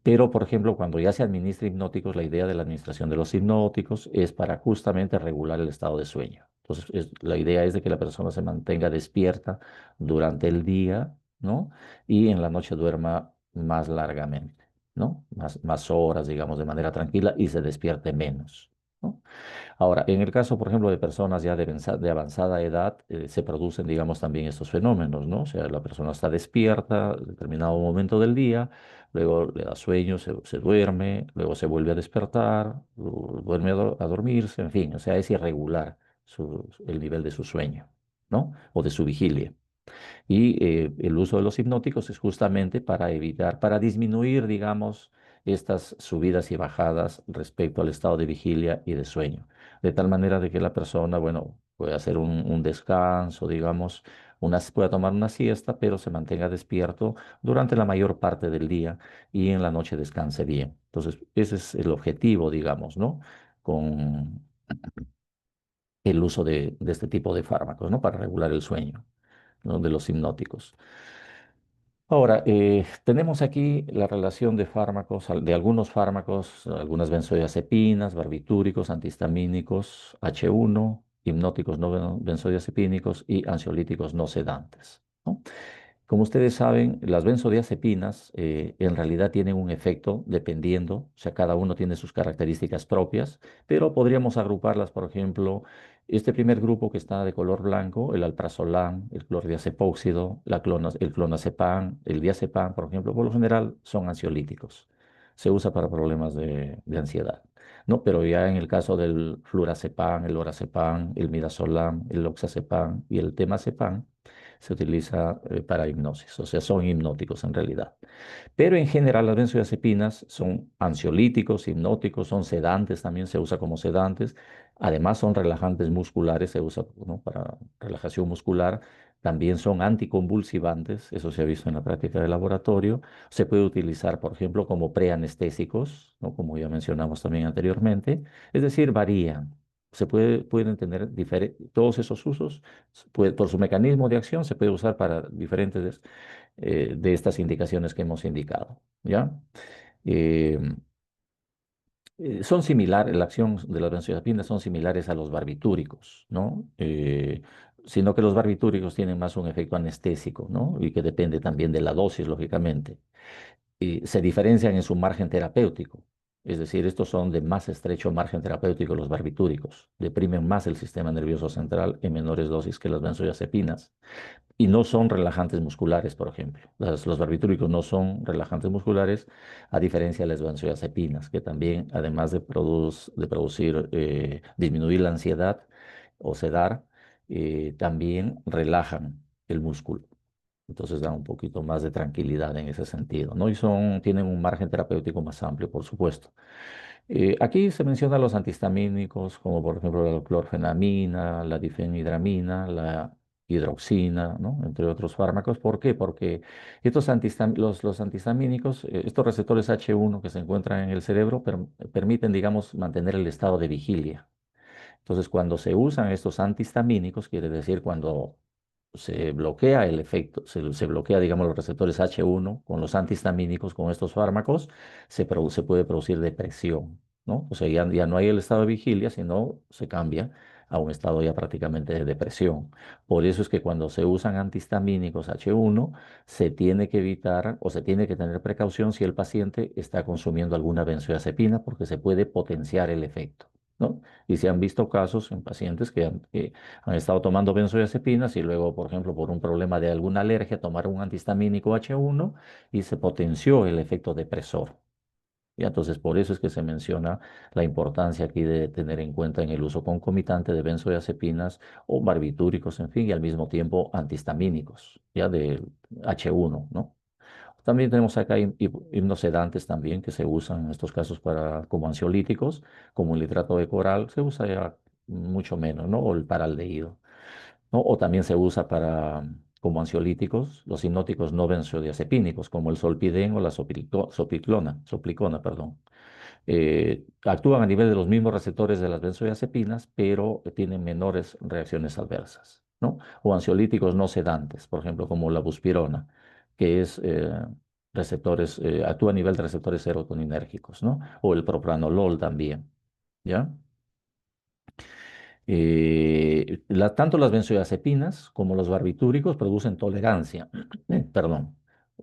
Pero, por ejemplo, cuando ya se administra hipnóticos, la idea de la administración de los hipnóticos es para justamente regular el estado de sueño. Entonces, la idea es de que la persona se mantenga despierta durante el día, ¿no? Y en la noche duerma más largamente, ¿no? Más horas, digamos, de manera tranquila y se despierte menos, ¿no? Ahora, en el caso, por ejemplo, de personas ya de avanzada edad, se producen, digamos, también estos fenómenos, ¿no? O sea, la persona está despierta en determinado momento del día, luego le da sueño, se duerme, luego se vuelve a despertar, vuelve a dormirse, en fin, o sea, es irregular el nivel de su sueño, ¿no? O de su vigilia. Y el uso de los hipnóticos es justamente para evitar, para disminuir, digamos, estas subidas y bajadas respecto al estado de vigilia y de sueño. De tal manera de que la persona, bueno, puede hacer un descanso, digamos, pueda tomar una siesta, pero se mantenga despierto durante la mayor parte del día y en la noche descanse bien. Entonces, ese es el objetivo, digamos, ¿no? Con el uso de este tipo de fármacos, ¿no? Para regular el sueño, ¿no? De los hipnóticos. Ahora, tenemos aquí la relación de fármacos, de algunos fármacos, algunas benzodiazepinas, barbitúricos, antihistamínicos, H1, hipnóticos no benzodiazepínicos y ansiolíticos no sedantes, ¿no? Como ustedes saben, las benzodiazepinas en realidad tienen un efecto dependiendo, o sea, cada uno tiene sus características propias, pero podríamos agruparlas, por ejemplo, este primer grupo que está de color blanco, el alprazolam, el clordiazepóxido, el clonazepam, el diazepam, por ejemplo, por lo general son ansiolíticos. Se usa para problemas de ansiedad, ¿no? Pero ya en el caso del flurazepam, el lorazepam, el midazolam, el oxazepam y el temazepam, se utiliza para hipnosis, o sea, son hipnóticos en realidad. Pero en general las benzodiazepinas son ansiolíticos, hipnóticos, son sedantes, también se usa como sedantes. Además son relajantes musculares, se usa, ¿no? Para relajación muscular. También son anticonvulsivantes, eso se ha visto en la práctica de laboratorio. Se puede utilizar, por ejemplo, como preanestésicos, ¿no? Como ya mencionamos también anteriormente. Es decir, varían. Pueden tener todos esos usos, por su mecanismo de acción, se puede usar para diferentes de estas indicaciones que hemos indicado, ¿ya? Eh, son similares, la acción de las benzodiazepinas son similares a los barbitúricos, ¿no? Sino que los barbitúricos tienen más un efecto anestésico, ¿no? Y que depende también de la dosis, lógicamente. Y se diferencian en su margen terapéutico. Es decir, estos son de más estrecho margen terapéutico los barbitúricos. Deprimen más el sistema nervioso central en menores dosis que las benzodiazepinas. Y no son relajantes musculares, por ejemplo. Los barbitúricos no son relajantes musculares, a diferencia de las benzodiazepinas, que también, además de producir, disminuir la ansiedad o sedar, también relajan el músculo. Entonces da un poquito más de tranquilidad en ese sentido, ¿no? Y tienen un margen terapéutico más amplio, por supuesto. Aquí se mencionan los antihistamínicos, como por ejemplo la clorfenamina, la difenhidramina, la hidroxina, ¿no? Entre otros fármacos. ¿Por qué? Porque los antihistamínicos, estos receptores H1 que se encuentran en el cerebro, permiten, digamos, mantener el estado de vigilia. Entonces, cuando se usan estos antihistamínicos, quiere decir cuando se bloquea el efecto, se bloquea, digamos, los receptores H1 con los antihistamínicos, con estos fármacos, se puede producir depresión, ¿no? O sea, ya no hay el estado de vigilia, sino se cambia a un estado ya prácticamente de depresión. Por eso es que cuando se usan antihistamínicos H1, se tiene que evitar o se tiene que tener precaución si el paciente está consumiendo alguna benzodiazepina porque se puede potenciar el efecto, ¿no? Y se han visto casos en pacientes que han estado tomando benzodiazepinas y luego, por ejemplo, por un problema de alguna alergia, tomaron un antihistamínico H1 y se potenció el efecto depresor. Y entonces, por eso es que se menciona la importancia aquí de tener en cuenta en el uso concomitante de benzodiazepinas o barbitúricos, en fin, y al mismo tiempo antihistamínicos, ya de H1, ¿no? También tenemos acá hipnosedantes también que se usan en estos casos para, como ansiolíticos, como el litrato de coral, se usa ya mucho menos, ¿no? O el paraldehído, ¿no? O también se usa para, como ansiolíticos, los hipnóticos no benzodiazepínicos, como el solpidem o la sopliclona, perdón. Actúan a nivel de los mismos receptores de las benzodiazepinas, pero tienen menores reacciones adversas, ¿no? O ansiolíticos no sedantes, por ejemplo, como la buspirona, que es actúa a nivel de receptores serotoninérgicos, ¿no? O el propranolol también, ¿ya? Tanto las benzodiazepinas como los barbitúricos producen tolerancia, perdón,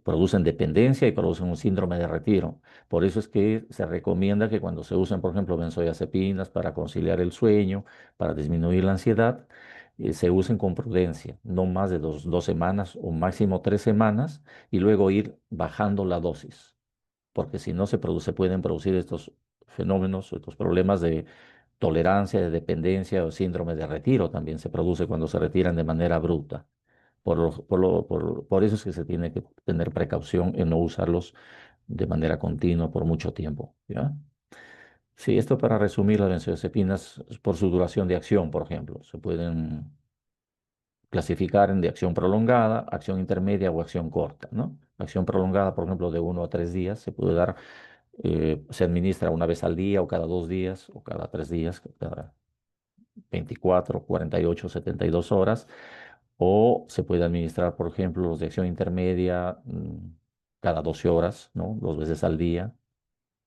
producen dependencia y producen un síndrome de retiro. Por eso es que se recomienda que cuando se usen, por ejemplo, benzodiazepinas para conciliar el sueño, para disminuir la ansiedad, se usen con prudencia, no más de 2 semanas o máximo 3 semanas, y luego ir bajando la dosis, porque si no se pueden producir estos fenómenos, estos problemas de tolerancia, de dependencia o síndrome de retiro también se produce cuando se retiran de manera bruta. Por eso es que se tiene que tener precaución en no usarlos de manera continua por mucho tiempo, ¿ya? Sí, esto para resumir las benzodiazepinas por su duración de acción, por ejemplo. Se pueden clasificar en de acción prolongada, acción intermedia o acción corta, ¿no? Acción prolongada, por ejemplo, de 1 a 3 días, se puede dar, se administra una vez al día o cada 2 días o cada 3 días, cada 24, 48, 72 horas, o se puede administrar, por ejemplo, los de acción intermedia cada 12 horas, ¿no? 2 veces al día,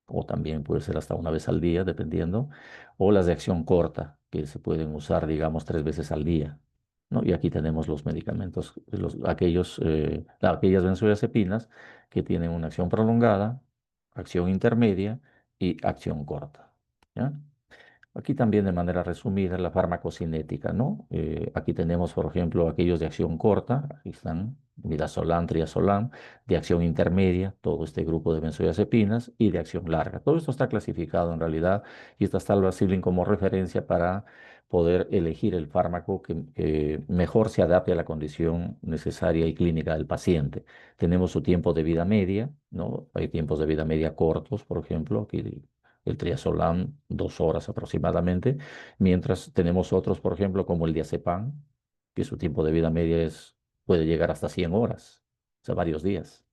o también puede ser hasta una vez al día, dependiendo, o las de acción corta, que se pueden usar, digamos, 3 veces al día, ¿no? Y aquí tenemos los medicamentos, aquellas benzodiazepinas que tienen una acción prolongada, acción intermedia y acción corta, ¿ya? Aquí también de manera resumida la farmacocinética, ¿no? Aquí tenemos, por ejemplo, aquellos de acción corta, aquí están, midazolam, triazolam, de acción intermedia, todo este grupo de benzodiazepinas, y de acción larga. Todo esto está clasificado en realidad y estas tablas sirven como referencia para poder elegir el fármaco que mejor se adapte a la condición necesaria y clínica del paciente. Tenemos su tiempo de vida media, ¿no? Hay tiempos de vida media cortos, por ejemplo, aquí el triazolam 2 horas aproximadamente, mientras tenemos otros, por ejemplo, como el diazepam, que su tiempo de vida media puede llegar hasta 100 horas, o sea, varios días,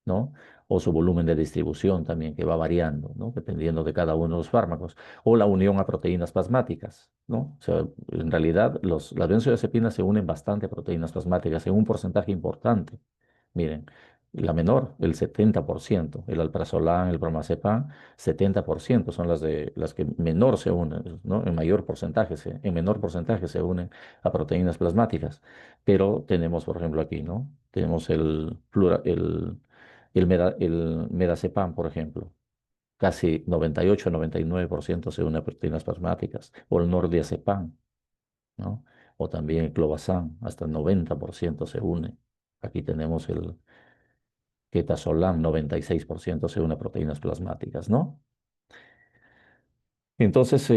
¿no? O su volumen de distribución también, que va variando, ¿no? Dependiendo de cada uno de los fármacos. O la unión a proteínas plasmáticas, ¿no? O sea, en realidad las benzodiazepinas se unen bastante a proteínas plasmáticas en un porcentaje importante. Miren, la menor, el 70%, el alprazolam, el bromazepam, 70% son las que menor se unen, ¿no? En menor porcentaje se unen a proteínas plasmáticas. Pero tenemos, por ejemplo, aquí, ¿no? Tenemos el medazepam, por ejemplo. Casi 98-99% se une a proteínas plasmáticas. O el nordiazepam, ¿no? O también el clobazam, hasta el 90% se une. Aquí tenemos el Ketazolam, 96% se une a proteínas plasmáticas, ¿no? Entonces,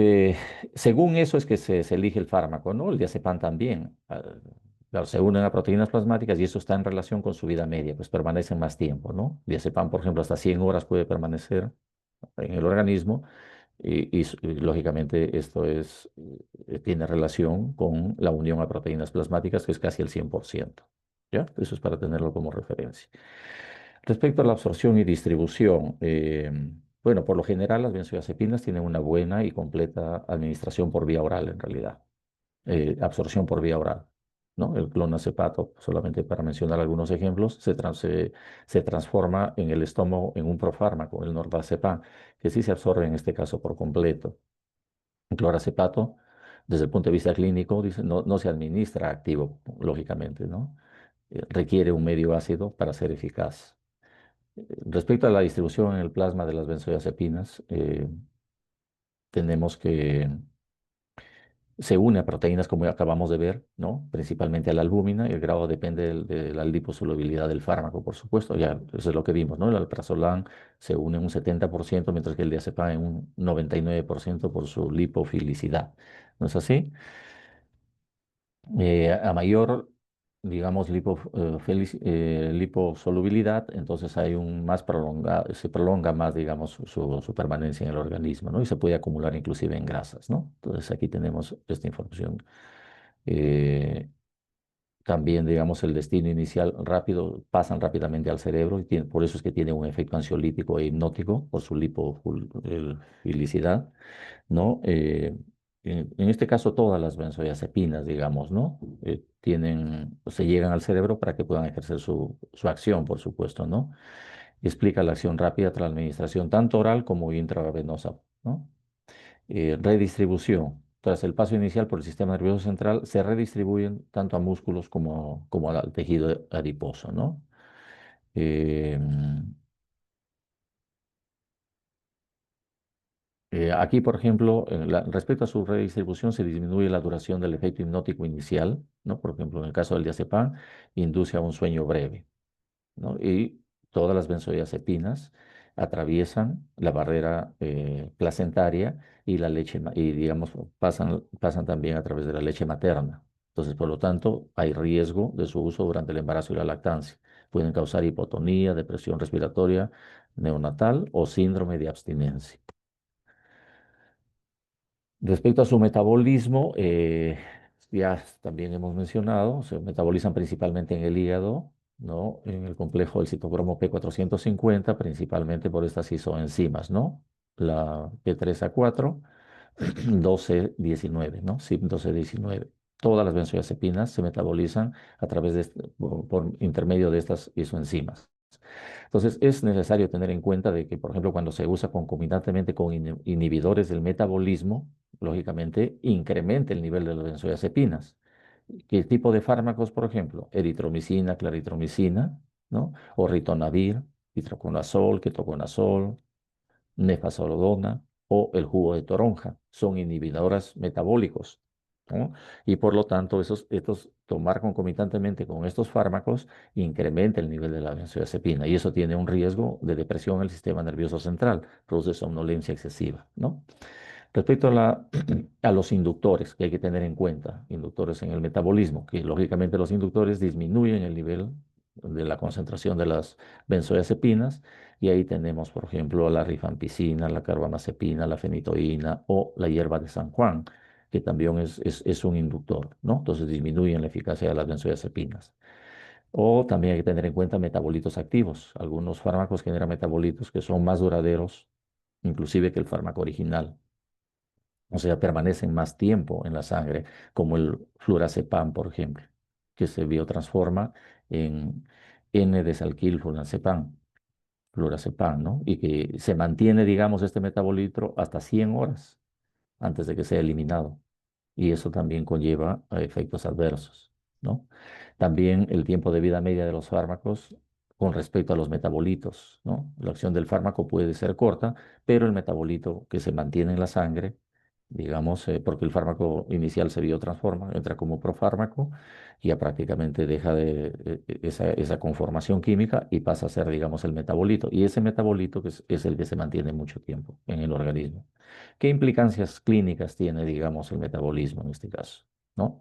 según eso es que se elige el fármaco, ¿no? El diazepam también. Claro, se unen a proteínas plasmáticas y eso está en relación con su vida media, pues permanecen más tiempo, ¿no? Diazepam, por ejemplo, hasta 100 horas puede permanecer en el organismo y, lógicamente esto tiene relación con la unión a proteínas plasmáticas, que es casi el 100%, ¿ya? Eso es para tenerlo como referencia. Respecto a la absorción y distribución, bueno, por lo general las benzodiazepinas tienen una buena y completa administración por vía oral en realidad, absorción por vía oral, ¿no? El clonazepam, solamente para mencionar algunos ejemplos, se transforma en el estómago en un profármaco, el nordazepam, que sí se absorbe en este caso por completo. El clorazepam Desde el punto de vista clínico, dice, no se administra activo, lógicamente, ¿no? Requiere un medio ácido para ser eficaz. Respecto a la distribución en el plasma de las benzodiazepinas, tenemos que se une a proteínas como acabamos de ver, ¿no? Principalmente a la albúmina, y el grado depende de la liposolubilidad del fármaco, por supuesto. Ya, eso es lo que vimos, ¿no? El alprazolam se une en un 70%, mientras que el diazepam en un 99% por su lipofilicidad. ¿No es así? A mayor, digamos, liposolubilidad, entonces hay un más prolongado, se prolonga más, digamos, su permanencia en el organismo, ¿no? Y se puede acumular inclusive en grasas, ¿no? Entonces aquí tenemos esta información. Eh, También, digamos, el destino inicial rápido, pasan rápidamente al cerebro y por eso es que tiene un efecto ansiolítico e hipnótico por su lipofilicidad, ¿no? En este caso, todas las benzodiazepinas, digamos, ¿no? Se llegan al cerebro para que puedan ejercer su acción, por supuesto, ¿no? Explica la acción rápida tras la administración, tanto oral como intravenosa, ¿no? Redistribución. Tras el paso inicial por el sistema nervioso central, se redistribuyen tanto a músculos como al tejido adiposo, ¿no? Eh, Aquí, por ejemplo, respecto a su redistribución, se disminuye la duración del efecto hipnótico inicial, ¿no? Por ejemplo, en el caso del diazepam, induce a un sueño breve, ¿no? Y todas las benzodiazepinas atraviesan la barrera placentaria y la leche, y digamos, pasan también a través de la leche materna. Entonces, por lo tanto, hay riesgo de su uso durante el embarazo y la lactancia. Pueden causar hipotonía, depresión respiratoria neonatal o síndrome de abstinencia. Respecto a su metabolismo, ya también hemos mencionado, se metabolizan principalmente en el hígado, ¿no? En el complejo del citocromo P450, principalmente por estas isoenzimas, ¿no? La P3A4, 12-19, ¿no? CYP12-19. Todas las benzodiazepinas se metabolizan a través por intermedio de estas isoenzimas. Entonces, es necesario tener en cuenta de que, por ejemplo, cuando se usa concomitantemente con inhibidores del metabolismo, lógicamente incrementa el nivel de las benzodiazepinas. ¿Qué tipo de fármacos, por ejemplo? Eritromicina, claritromicina, ¿no? O ritonavir, itraconazol, ketoconazol, nefazolodona o el jugo de toronja. Son inhibidoras metabólicos, ¿no? Y por lo tanto, tomar concomitantemente con estos fármacos incrementa el nivel de la benzodiazepina y eso tiene un riesgo de depresión en el sistema nervioso central, produce somnolencia excesiva, ¿no? Respecto a los inductores que hay que tener en cuenta, inductores en el metabolismo, que lógicamente los inductores disminuyen el nivel de la concentración de las benzodiazepinas y ahí tenemos, por ejemplo, la rifampicina, la carbamazepina, la fenitoína o la hierba de San Juan, que también es un inductor, ¿no? Entonces disminuyen la eficacia de las benzodiazepinas. O también hay que tener en cuenta metabolitos activos. Algunos fármacos generan metabolitos que son más duraderos, inclusive que el fármaco original. O sea, permanecen más tiempo en la sangre, como el flurazepam, por ejemplo, que se biotransforma en N-desalquilflurazepam, flurazepam, ¿no? Y que se mantiene, digamos, este metabolito hasta 100 horas antes de que sea eliminado. Y eso también conlleva a efectos adversos, ¿no? También el tiempo de vida media de los fármacos con respecto a los metabolitos, ¿no? La acción del fármaco puede ser corta, pero el metabolito que se mantiene en la sangre, digamos, porque el fármaco inicial se biotransforma, entra como profármaco, y ya prácticamente deja esa conformación química y pasa a ser, digamos, el metabolito. Y ese metabolito es el que se mantiene mucho tiempo en el organismo. ¿Qué implicancias clínicas tiene, digamos, el metabolismo en este caso? ¿No?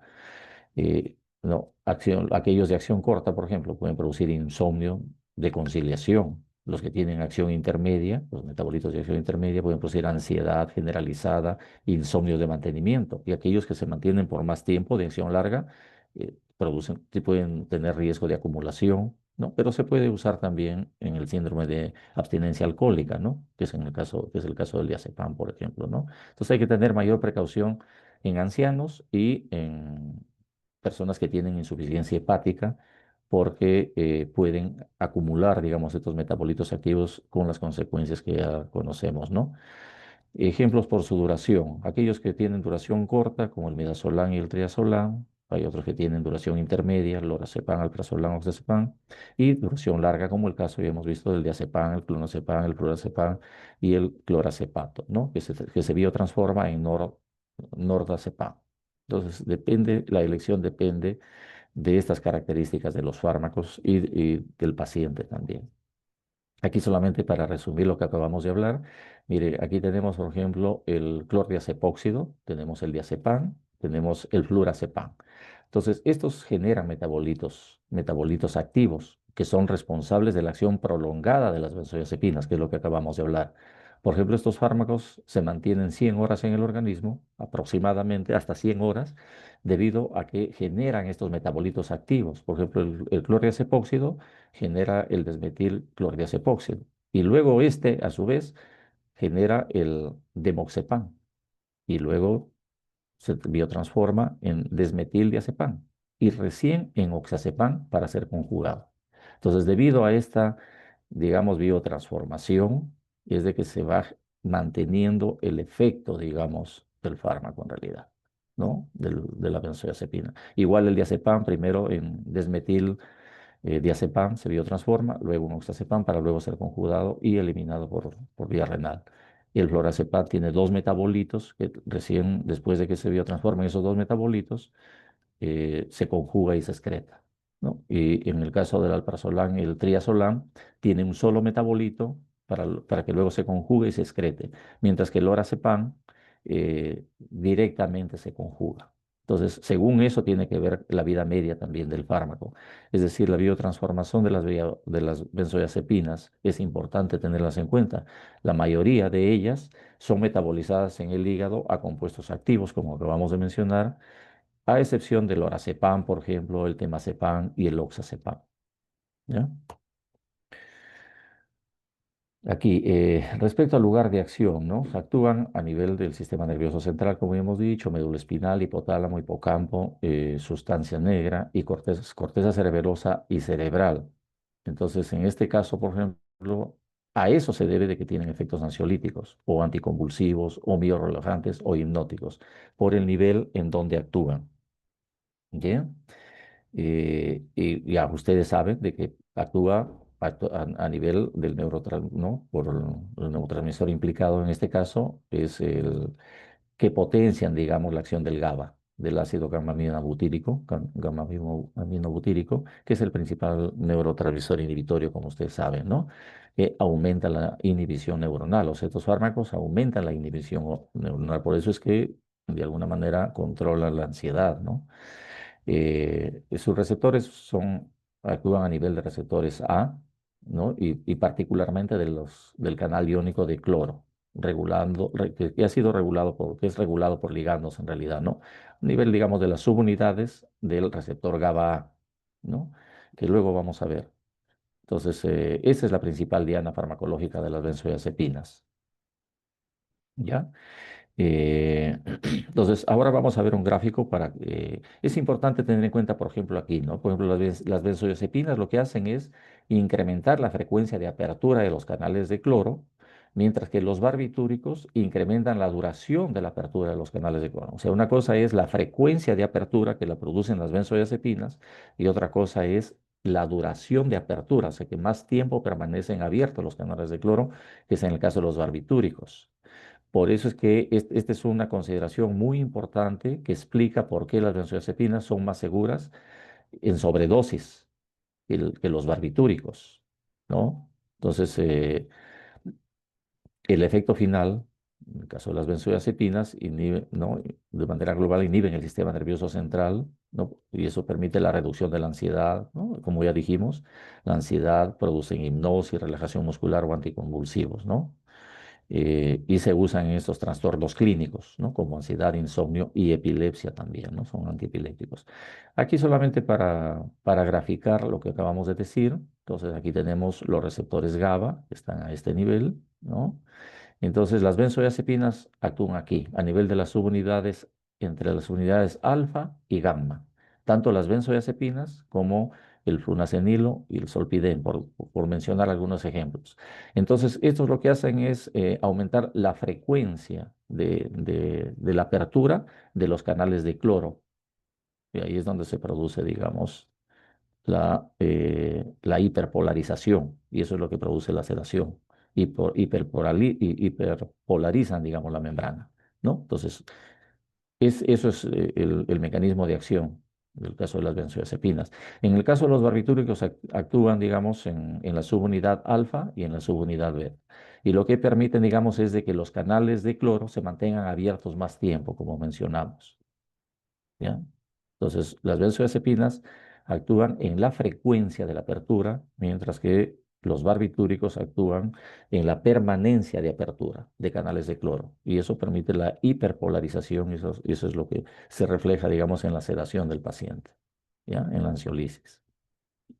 No, aquellos de acción corta, por ejemplo, pueden producir insomnio de conciliación. Los que tienen acción intermedia, los metabolitos de acción intermedia, pueden producir ansiedad generalizada, insomnio de mantenimiento. Y aquellos que se mantienen por más tiempo, de acción larga, sí pueden tener riesgo de acumulación, ¿no? Pero se puede usar también en el síndrome de abstinencia alcohólica, ¿no? Que es el caso del diazepam, por ejemplo, ¿no? Entonces hay que tener mayor precaución en ancianos y en personas que tienen insuficiencia hepática porque pueden acumular, digamos, estos metabolitos activos con las consecuencias que ya conocemos, ¿no? Ejemplos por su duración. Aquellos que tienen duración corta, como el midazolam y el triazolam. Hay otros que tienen duración intermedia, el lorazepam, alprazolam, oxazepam. Y duración larga, como el caso ya hemos visto del diazepam, el clonazepam, el flurazepam y el clorazepato, ¿no? Que se biotransforma en nordazepam. Entonces, la elección depende de estas características de los fármacos y del paciente también. Aquí solamente para resumir lo que acabamos de hablar, mire, aquí tenemos, por ejemplo, el clordiazepóxido, tenemos el diazepam, tenemos el flurazepam. Entonces, estos generan metabolitos activos que son responsables de la acción prolongada de las benzodiazepinas, que es lo que acabamos de hablar. Por ejemplo, estos fármacos se mantienen 100 horas en el organismo, aproximadamente hasta 100 horas, debido a que generan estos metabolitos activos. Por ejemplo, el clordiazepóxido genera el desmetilclordiazepóxido. Y luego este, a su vez, genera el demoxepam. Y luego se biotransforma en desmetildiazepam. Y recién en oxazepam para ser conjugado. Entonces, debido a esta, digamos, biotransformación, es de que se va manteniendo el efecto, digamos, del fármaco en realidad, ¿no? De la benzodiazepina. Igual el diazepam, primero en desmetil diazepam se biotransforma, luego un oxazepam para luego ser conjugado y eliminado por vía renal. Y el florazepam tiene dos metabolitos que recién después de que se biotransformen esos dos metabolitos, se conjuga y se excreta, ¿no? Y en el caso del alprazolam y el triazolam, tiene un solo metabolito para que luego se conjugue y se excrete, mientras que el lorazepam directamente se conjuga. Entonces, según eso, tiene que ver la vida media también del fármaco. Es decir, la biotransformación de las benzodiazepinas es importante tenerlas en cuenta. La mayoría de ellas son metabolizadas en el hígado a compuestos activos, como acabamos de mencionar, a excepción del lorazepam, por ejemplo, el temazepam y el oxazepam. ¿Ya? Aquí, respecto al lugar de acción, ¿no? Actúan a nivel del sistema nervioso central, como hemos dicho, médula espinal, hipotálamo, hipocampo, sustancia negra y corteza cerebelosa y cerebral. Entonces, en este caso, por ejemplo, a eso se debe de que tienen efectos ansiolíticos o anticonvulsivos o biorelajantes o hipnóticos, por el nivel en donde actúan. ¿Ya? Y ya ustedes saben de que a nivel del ¿no? Por el neurotransmisor implicado en este caso es el que potencian, digamos, la acción del GABA, del ácido gamma-aminobutírico, gamma-aminobutírico, que es el principal neurotransmisor inhibitorio, como ustedes saben, ¿no? Que aumenta la inhibición neuronal. O sea, estos fármacos aumentan la inhibición neuronal. Por eso es que, de alguna manera, controlan la ansiedad, ¿no? Sus receptores actúan a nivel de receptores A, ¿no? Y particularmente del canal iónico de cloro, que ha sido que es regulado por ligandos en realidad, ¿no? A nivel, digamos, de las subunidades del receptor GABA A, ¿no? Que luego vamos a ver. Entonces, esa es la principal diana farmacológica de las benzodiazepinas, ¿ya? Entonces, ahora vamos a ver un gráfico es importante tener en cuenta, por ejemplo, aquí, ¿no? Por ejemplo, las benzodiazepinas lo que hacen es incrementar la frecuencia de apertura de los canales de cloro, mientras que los barbitúricos incrementan la duración de la apertura de los canales de cloro. O sea, una cosa es la frecuencia de apertura que la producen las benzodiazepinas y otra cosa es la duración de apertura, o sea, que más tiempo permanecen abiertos los canales de cloro, que es en el caso de los barbitúricos. Por eso es que esta es una consideración muy importante que explica por qué las benzodiazepinas son más seguras en sobredosis que los barbitúricos, ¿no? Entonces, el efecto final, en el caso de las benzodiazepinas, ¿no? De manera global inhiben el sistema nervioso central, ¿no? Y eso permite la reducción de la ansiedad, ¿no? Como ya dijimos, la ansiedad produce hipnosis, relajación muscular o anticonvulsivos, ¿no? Y se usan en estos trastornos clínicos, ¿no? Como ansiedad, insomnio y epilepsia también, ¿no? Son antiepilépticos. Aquí solamente para graficar lo que acabamos de decir, entonces aquí tenemos los receptores GABA, que están a este nivel, ¿no? Entonces las benzodiazepinas actúan aquí, a nivel de las subunidades, entre las unidades alfa y gamma, tanto las benzodiazepinas como el flunacenilo y el solpidem, por mencionar algunos ejemplos. Entonces, estos lo que hacen es aumentar la frecuencia de la apertura de los canales de cloro. Y ahí es donde se produce, digamos, la hiperpolarización, y eso es lo que produce la sedación. Hiperpolarizan, digamos, la membrana, ¿no? Entonces, eso es el mecanismo de acción del caso de las benzodiazepinas. En el caso de los barbitúricos actúan, digamos, en la subunidad alfa y en la subunidad beta. Y lo que permiten, digamos, es de que los canales de cloro se mantengan abiertos más tiempo, como mencionamos. ¿Ya? Entonces, las benzodiazepinas actúan en la frecuencia de la apertura, mientras que los barbitúricos actúan en la permanencia de apertura de canales de cloro. Y eso permite la hiperpolarización, y eso es lo que se refleja, digamos, en la sedación del paciente, ¿ya? En la ansiolisis.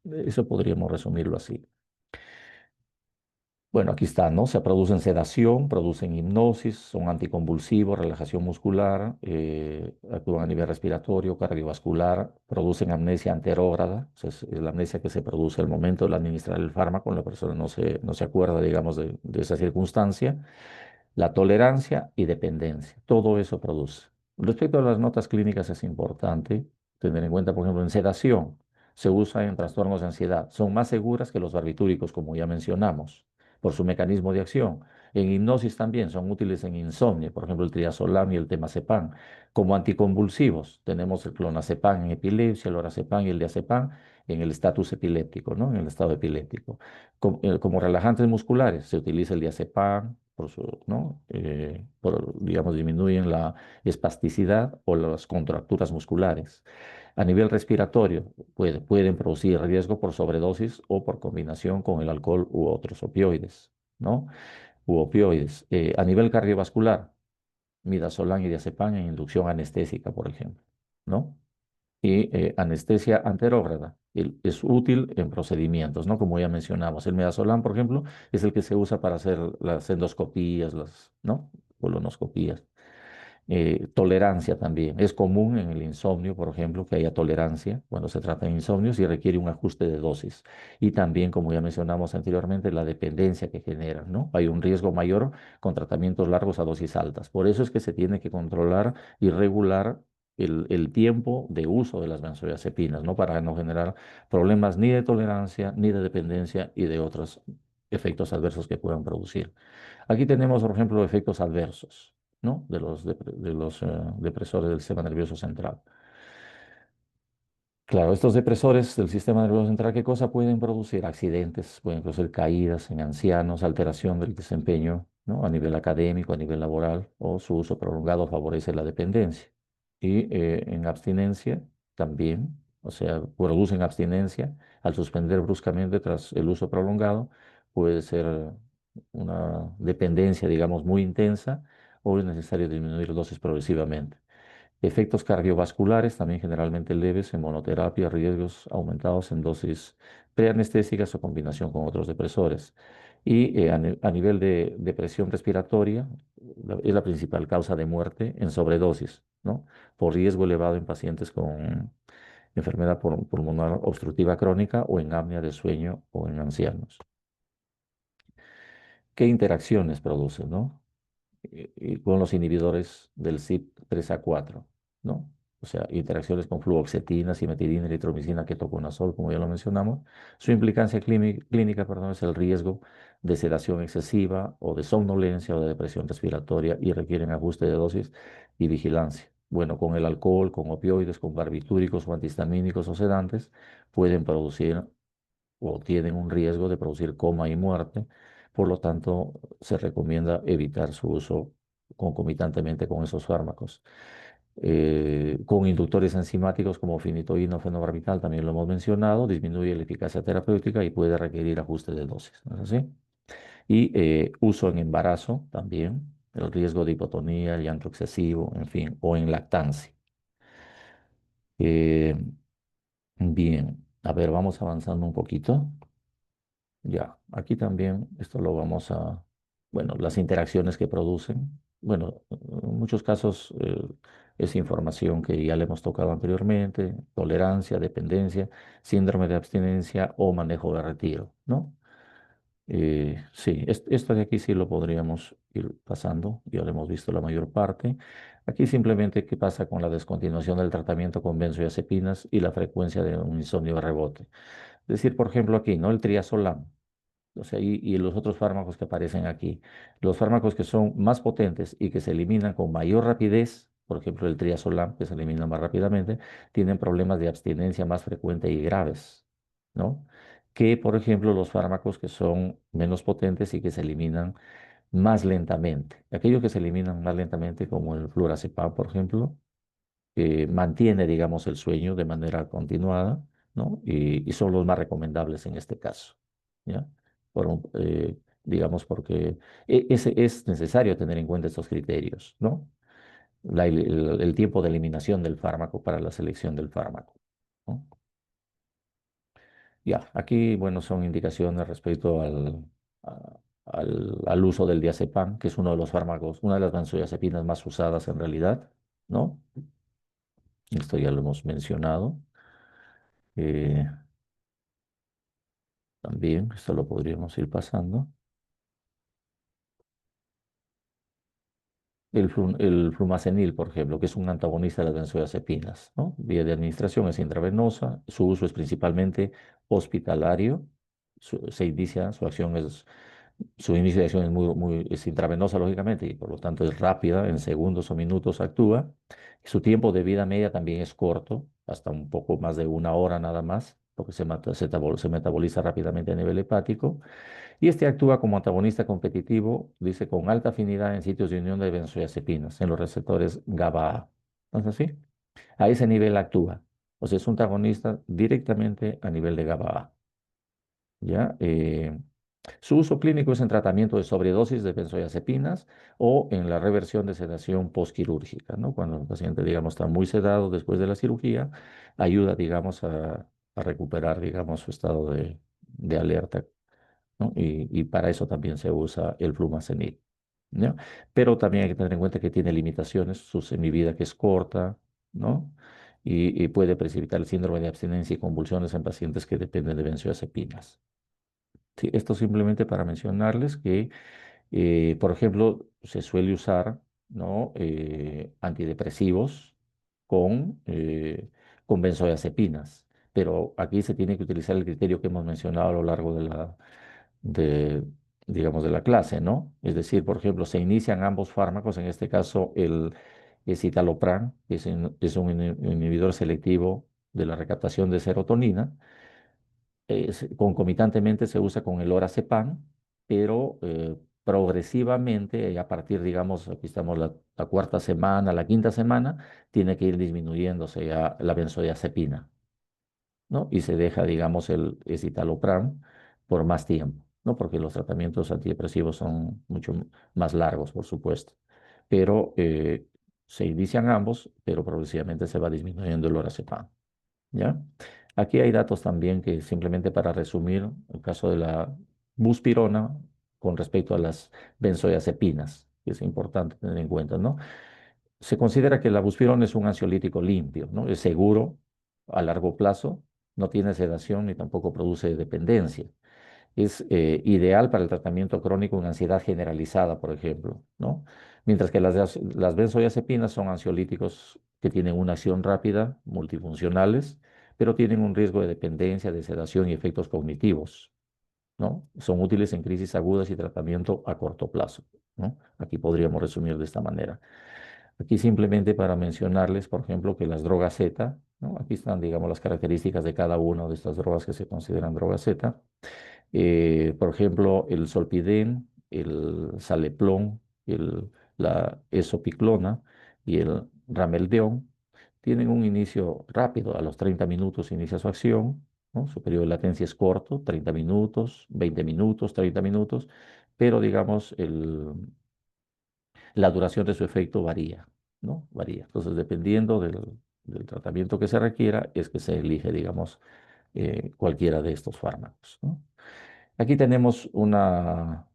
Eso podríamos resumirlo así. Bueno, aquí está, ¿no? Se producen sedación, producen hipnosis, son anticonvulsivos, relajación muscular, actúan a nivel respiratorio, cardiovascular, producen amnesia anterógrada, o sea, es la amnesia que se produce al momento de administrar el fármaco, la persona no se acuerda, digamos, de esa circunstancia, la tolerancia y dependencia, todo eso produce. Respecto a las notas clínicas es importante tener en cuenta, por ejemplo, en sedación, se usa en trastornos de ansiedad, son más seguras que los barbitúricos, como ya mencionamos por su mecanismo de acción. En hipnosis también son útiles en insomnio, por ejemplo, el triazolam y el temazepam. Como anticonvulsivos tenemos el clonazepam en epilepsia, el lorazepam y el diazepam en el estatus epiléptico, ¿no? En el estado epiléptico. Como relajantes musculares se utiliza el diazepam, ¿no? Digamos, disminuyen la espasticidad o las contracturas musculares. A nivel respiratorio, pueden producir riesgo por sobredosis o por combinación con el alcohol u otros opioides, ¿no? U opioides. A nivel cardiovascular, midazolam y diazepam en inducción anestésica, por ejemplo, ¿no? Y anestesia anterógrada. Es útil en procedimientos, ¿no? Como ya mencionamos, el midazolam, por ejemplo, es el que se usa para hacer las endoscopías, ¿no? Colonoscopías. Tolerancia también. Es común en el insomnio, por ejemplo, que haya tolerancia cuando se trata de insomnios y requiere un ajuste de dosis. Y también, como ya mencionamos anteriormente, la dependencia que genera, ¿no? Hay un riesgo mayor con tratamientos largos a dosis altas. Por eso es que se tiene que controlar y regular el tiempo de uso de las benzodiazepinas, ¿no? Para no generar problemas ni de tolerancia, ni de dependencia y de otros efectos adversos que puedan producir. Aquí tenemos, por ejemplo, efectos adversos, ¿no? De los depresores del sistema nervioso central. Claro, estos depresores del sistema nervioso central, ¿qué cosa pueden producir? Accidentes, pueden producir caídas en ancianos, alteración del desempeño, ¿no? A nivel académico, a nivel laboral, o su uso prolongado favorece la dependencia. Y en abstinencia también, o sea, producen abstinencia al suspender bruscamente tras el uso prolongado, puede ser una dependencia, digamos, muy intensa, o es necesario disminuir dosis progresivamente. Efectos cardiovasculares, también generalmente leves en monoterapia, riesgos aumentados en dosis preanestésicas o combinación con otros depresores. Y a nivel de depresión respiratoria, es la principal causa de muerte en sobredosis, ¿no? Por riesgo elevado en pacientes con enfermedad pulmonar obstructiva crónica o en apnea de sueño o en ancianos. ¿Qué interacciones produce, no? Y con los inhibidores del CYP3A4, ¿no? O sea, interacciones con fluoxetina, simetidina, eritromicina, ketoconazol, como ya lo mencionamos. Su implicancia clínica, perdón, es el riesgo de sedación excesiva o de somnolencia o de depresión respiratoria y requieren ajuste de dosis y vigilancia. Bueno, con el alcohol, con opioides, con barbitúricos o antihistamínicos o sedantes, pueden producir o tienen un riesgo de producir coma y muerte. Por lo tanto, se recomienda evitar su uso concomitantemente con esos fármacos. Con inductores enzimáticos como finitoína o fenobarbital, también lo hemos mencionado, disminuye la eficacia terapéutica y puede requerir ajuste de dosis, ¿no es así? Y uso en embarazo también, el riesgo de hipotonía, el llanto excesivo, en fin, o en lactancia. Eh, bien, a ver, vamos avanzando un poquito. Ya, aquí también esto lo vamos bueno, las interacciones que producen. Bueno, en muchos casos Es información que ya le hemos tocado anteriormente: tolerancia, dependencia, síndrome de abstinencia o manejo de retiro, ¿no? Sí, esto de aquí sí lo podríamos ir pasando, ya lo hemos visto la mayor parte. Aquí simplemente qué pasa con la descontinuación del tratamiento con benzodiazepinas y la frecuencia de un insomnio de rebote. Es decir, por ejemplo, aquí, ¿no? El triazolam, o sea, y los otros fármacos que aparecen aquí. Los fármacos que son más potentes y que se eliminan con mayor rapidez, por ejemplo, el triazolam, que se elimina más rápidamente, tienen problemas de abstinencia más frecuentes y graves, ¿no? Que, por ejemplo, los fármacos que son menos potentes y que se eliminan más lentamente. Aquellos que se eliminan más lentamente, como el flurazepam, por ejemplo, mantiene, digamos, el sueño de manera continuada, ¿no? Y son los más recomendables en este caso, ¿ya? Digamos, porque es necesario tener en cuenta estos criterios, ¿no? El tiempo de eliminación del fármaco para la selección del fármaco, ¿no? Ya, aquí, bueno, son indicaciones respecto al uso del diazepam, que es uno de los fármacos, una de las benzodiazepinas más usadas en realidad, ¿no? Esto ya lo hemos mencionado. Eh, También, esto lo podríamos ir pasando. El flumazenil, por ejemplo, que es un antagonista de las benzodiazepinas, ¿no? Vía de administración es intravenosa, su uso es principalmente hospitalario, se inicia, su inicio de acción es es intravenosa, lógicamente, y por lo tanto es rápida, en segundos o minutos actúa. Su tiempo de vida media también es corto, hasta un poco más de una hora nada más, porque se metaboliza rápidamente a nivel hepático. Y este actúa como antagonista competitivo, dice, con alta afinidad en sitios de unión de benzodiazepinas, en los receptores GABA-A. ¿No es así? A ese nivel actúa. O sea, es un antagonista directamente a nivel de GABA-A. ¿Ya? Su uso clínico es en tratamiento de sobredosis de benzodiazepinas o en la reversión de sedación postquirúrgica, ¿no? Cuando el paciente, digamos, está muy sedado después de la cirugía, ayuda, digamos, a recuperar, digamos, su estado de alerta, ¿no? Y para eso también se usa el flumazenil, ¿no? Pero también hay que tener en cuenta que tiene limitaciones, su semivida que es corta, ¿no? Y puede precipitar el síndrome de abstinencia y convulsiones en pacientes que dependen de benzodiazepinas. Sí, esto simplemente para mencionarles que, por ejemplo, se suele usar, ¿no? Antidepresivos con, eh, con benzodiazepinas, pero aquí se tiene que utilizar el criterio que hemos mencionado a lo largo de, digamos, de la clase, ¿no? Es decir, por ejemplo, se inician ambos fármacos, en este caso el escitalopram, que es un inhibidor selectivo de la recaptación de serotonina. Concomitantemente se usa con el lorazepam, pero progresivamente, a partir, digamos, aquí estamos la cuarta semana, la quinta semana, tiene que ir disminuyéndose ya la benzodiazepina, ¿no? Y se deja, digamos, el escitalopram por más tiempo, ¿no? Porque los tratamientos antidepresivos son mucho más largos, por supuesto. Pero se inician ambos, pero progresivamente se va disminuyendo el lorazepam, ¿ya? Aquí hay datos también que simplemente para resumir, el caso de la buspirona con respecto a las benzodiazepinas, que es importante tener en cuenta, ¿no? Se considera que la buspirona es un ansiolítico limpio, ¿no? Es seguro a largo plazo, no tiene sedación ni tampoco produce dependencia. Es ideal para el tratamiento crónico en ansiedad generalizada, por ejemplo, ¿no? Mientras que las benzodiazepinas son ansiolíticos que tienen una acción rápida, multifuncionales, pero tienen un riesgo de dependencia, de sedación y efectos cognitivos, ¿no? Son útiles en crisis agudas y tratamiento a corto plazo, ¿no? Aquí podríamos resumir de esta manera. Aquí simplemente para mencionarles, por ejemplo, que las drogas Z, ¿no? Aquí están, digamos, las características de cada una de estas drogas que se consideran drogas Z. Por ejemplo, el solpidem, el saleplón, la esopiclona y el rameldeón tienen un inicio rápido, a los 30 minutos inicia su acción, ¿no? Su periodo de latencia es corto, 30 minutos, 20 minutos, 30 minutos, pero digamos, la duración de su efecto varía, ¿no? Varía. Entonces, dependiendo del tratamiento que se requiera, es que se elige, digamos, cualquiera de estos fármacos, ¿no? Aquí tenemos una,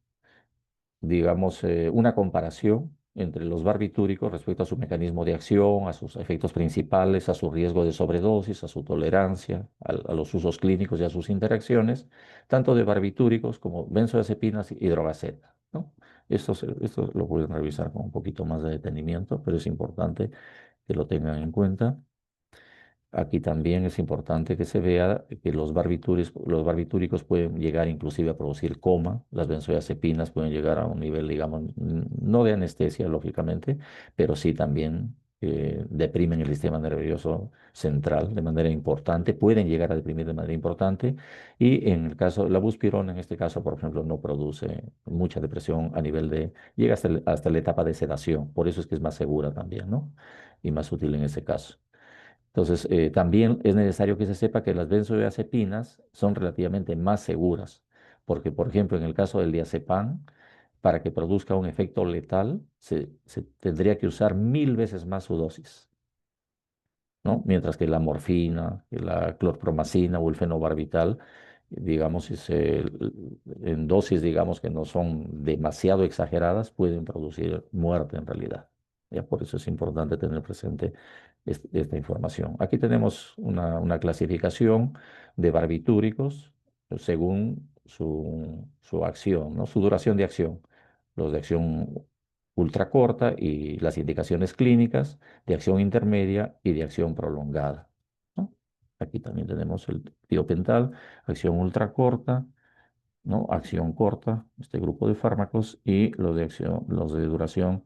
digamos, una comparación entre los barbitúricos respecto a su mecanismo de acción, a sus efectos principales, a su riesgo de sobredosis, a su tolerancia, a los usos clínicos y a sus interacciones, tanto de barbitúricos como benzodiazepinas y droga Z, ¿no? Esto lo pueden revisar con un poquito más de detenimiento, pero es importante que lo tengan en cuenta. Aquí también es importante que se vea que los barbitúricos pueden llegar inclusive a producir coma, las benzodiazepinas pueden llegar a un nivel, digamos, no de anestesia, lógicamente, pero sí también deprimen el sistema nervioso central de manera importante, pueden llegar a deprimir de manera importante y en el caso, la buspirona en este caso, por ejemplo, no produce mucha depresión a nivel de, llega hasta la etapa de sedación, por eso es que es más segura también, ¿no? Y más útil en ese caso. Entonces, también es necesario que se sepa que las benzodiazepinas son relativamente más seguras, porque, por ejemplo, en el caso del diazepam, para que produzca un efecto letal, se tendría que usar 1000 veces más su dosis, ¿no? Mientras que la morfina, que la clorpromacina o el fenobarbital, digamos, en dosis, digamos, que no son demasiado exageradas, pueden producir muerte en realidad. Ya por eso es importante tener presente esta información. Aquí tenemos una clasificación de barbitúricos según su acción, ¿no? Su duración de acción. Los de acción ultracorta y las indicaciones clínicas de acción intermedia y de acción prolongada, ¿no? Aquí también tenemos el tiopental, acción ultracorta, ¿no? Acción corta, este grupo de fármacos, y los de duración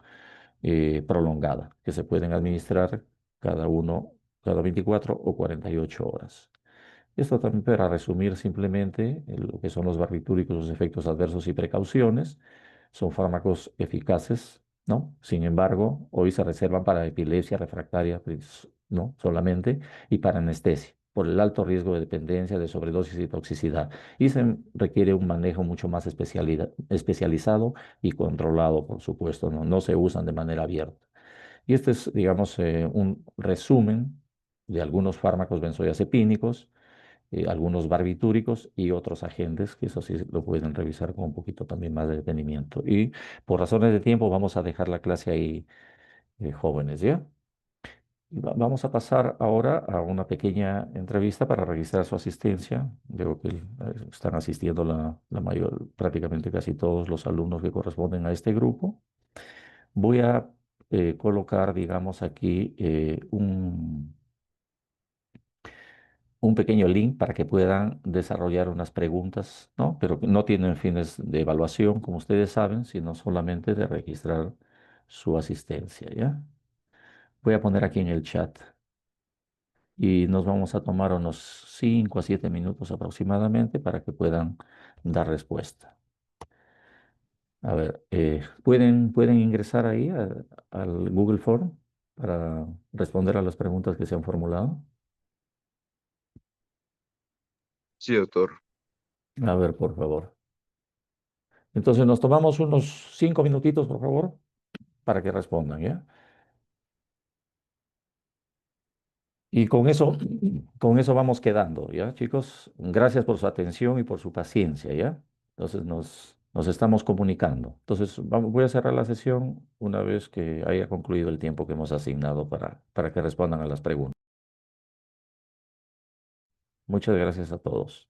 prolongada, que se pueden administrar cada uno cada 24 o 48 horas. Esto también para resumir simplemente lo que son los barbitúricos, los efectos adversos y precauciones. Son fármacos eficaces, ¿no? Sin embargo, hoy se reservan para epilepsia refractaria, pues, ¿no? Solamente, y para anestesia, por el alto riesgo de dependencia, de sobredosis y toxicidad. Y se requiere un manejo mucho más especializado y controlado, por supuesto, ¿no? No se usan de manera abierta. Y este es, digamos, un resumen de algunos fármacos benzodiazepínicos, algunos barbitúricos y otros agentes, que eso sí lo pueden revisar con un poquito también más de detenimiento. Y por razones de tiempo vamos a dejar la clase ahí, jóvenes, ¿ya? Y vamos a pasar ahora a una pequeña entrevista para registrar su asistencia. Veo que están asistiendo la mayor, prácticamente casi todos los alumnos que corresponden a este grupo. Voy a colocar, digamos, aquí un pequeño link para que puedan desarrollar unas preguntas, ¿no? Pero que no tienen fines de evaluación, como ustedes saben, sino solamente de registrar su asistencia, ¿ya? Voy a poner aquí en el chat y nos vamos a tomar unos 5 a 7 minutos aproximadamente para que puedan dar respuesta. A ver, ¿pueden ingresar ahí al Google Form para responder a las preguntas que se han formulado? Sí, doctor. A ver, por favor. Entonces nos tomamos unos 5 minutitos, por favor, para que respondan, ¿ya? Y con eso vamos quedando, ¿ya, chicos? Gracias por su atención y por su paciencia, ¿ya? Entonces nos estamos comunicando. Entonces voy a cerrar la sesión una vez que haya concluido el tiempo que hemos asignado para que respondan a las preguntas. Muchas gracias a todos.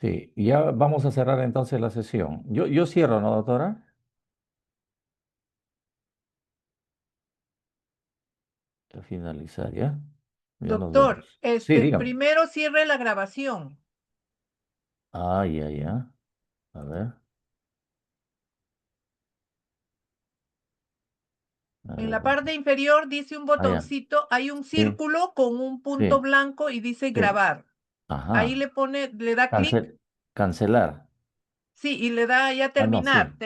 Sí, ya vamos a cerrar entonces la sesión. Yo cierro, ¿no, doctora? A finalizar, ¿ya? Ya nos Doctor, vemos. Sí, dígame. primero cierre la grabación. Ah, ya. A ver. A En ver, la parte inferior dice un ya. botoncito, hay un Sí, círculo con un punto sí, blanco y dice sí. grabar. Ahí Ajá. le da clic, Cancelar. sí, y le da ya Ah, no, terminar. sí.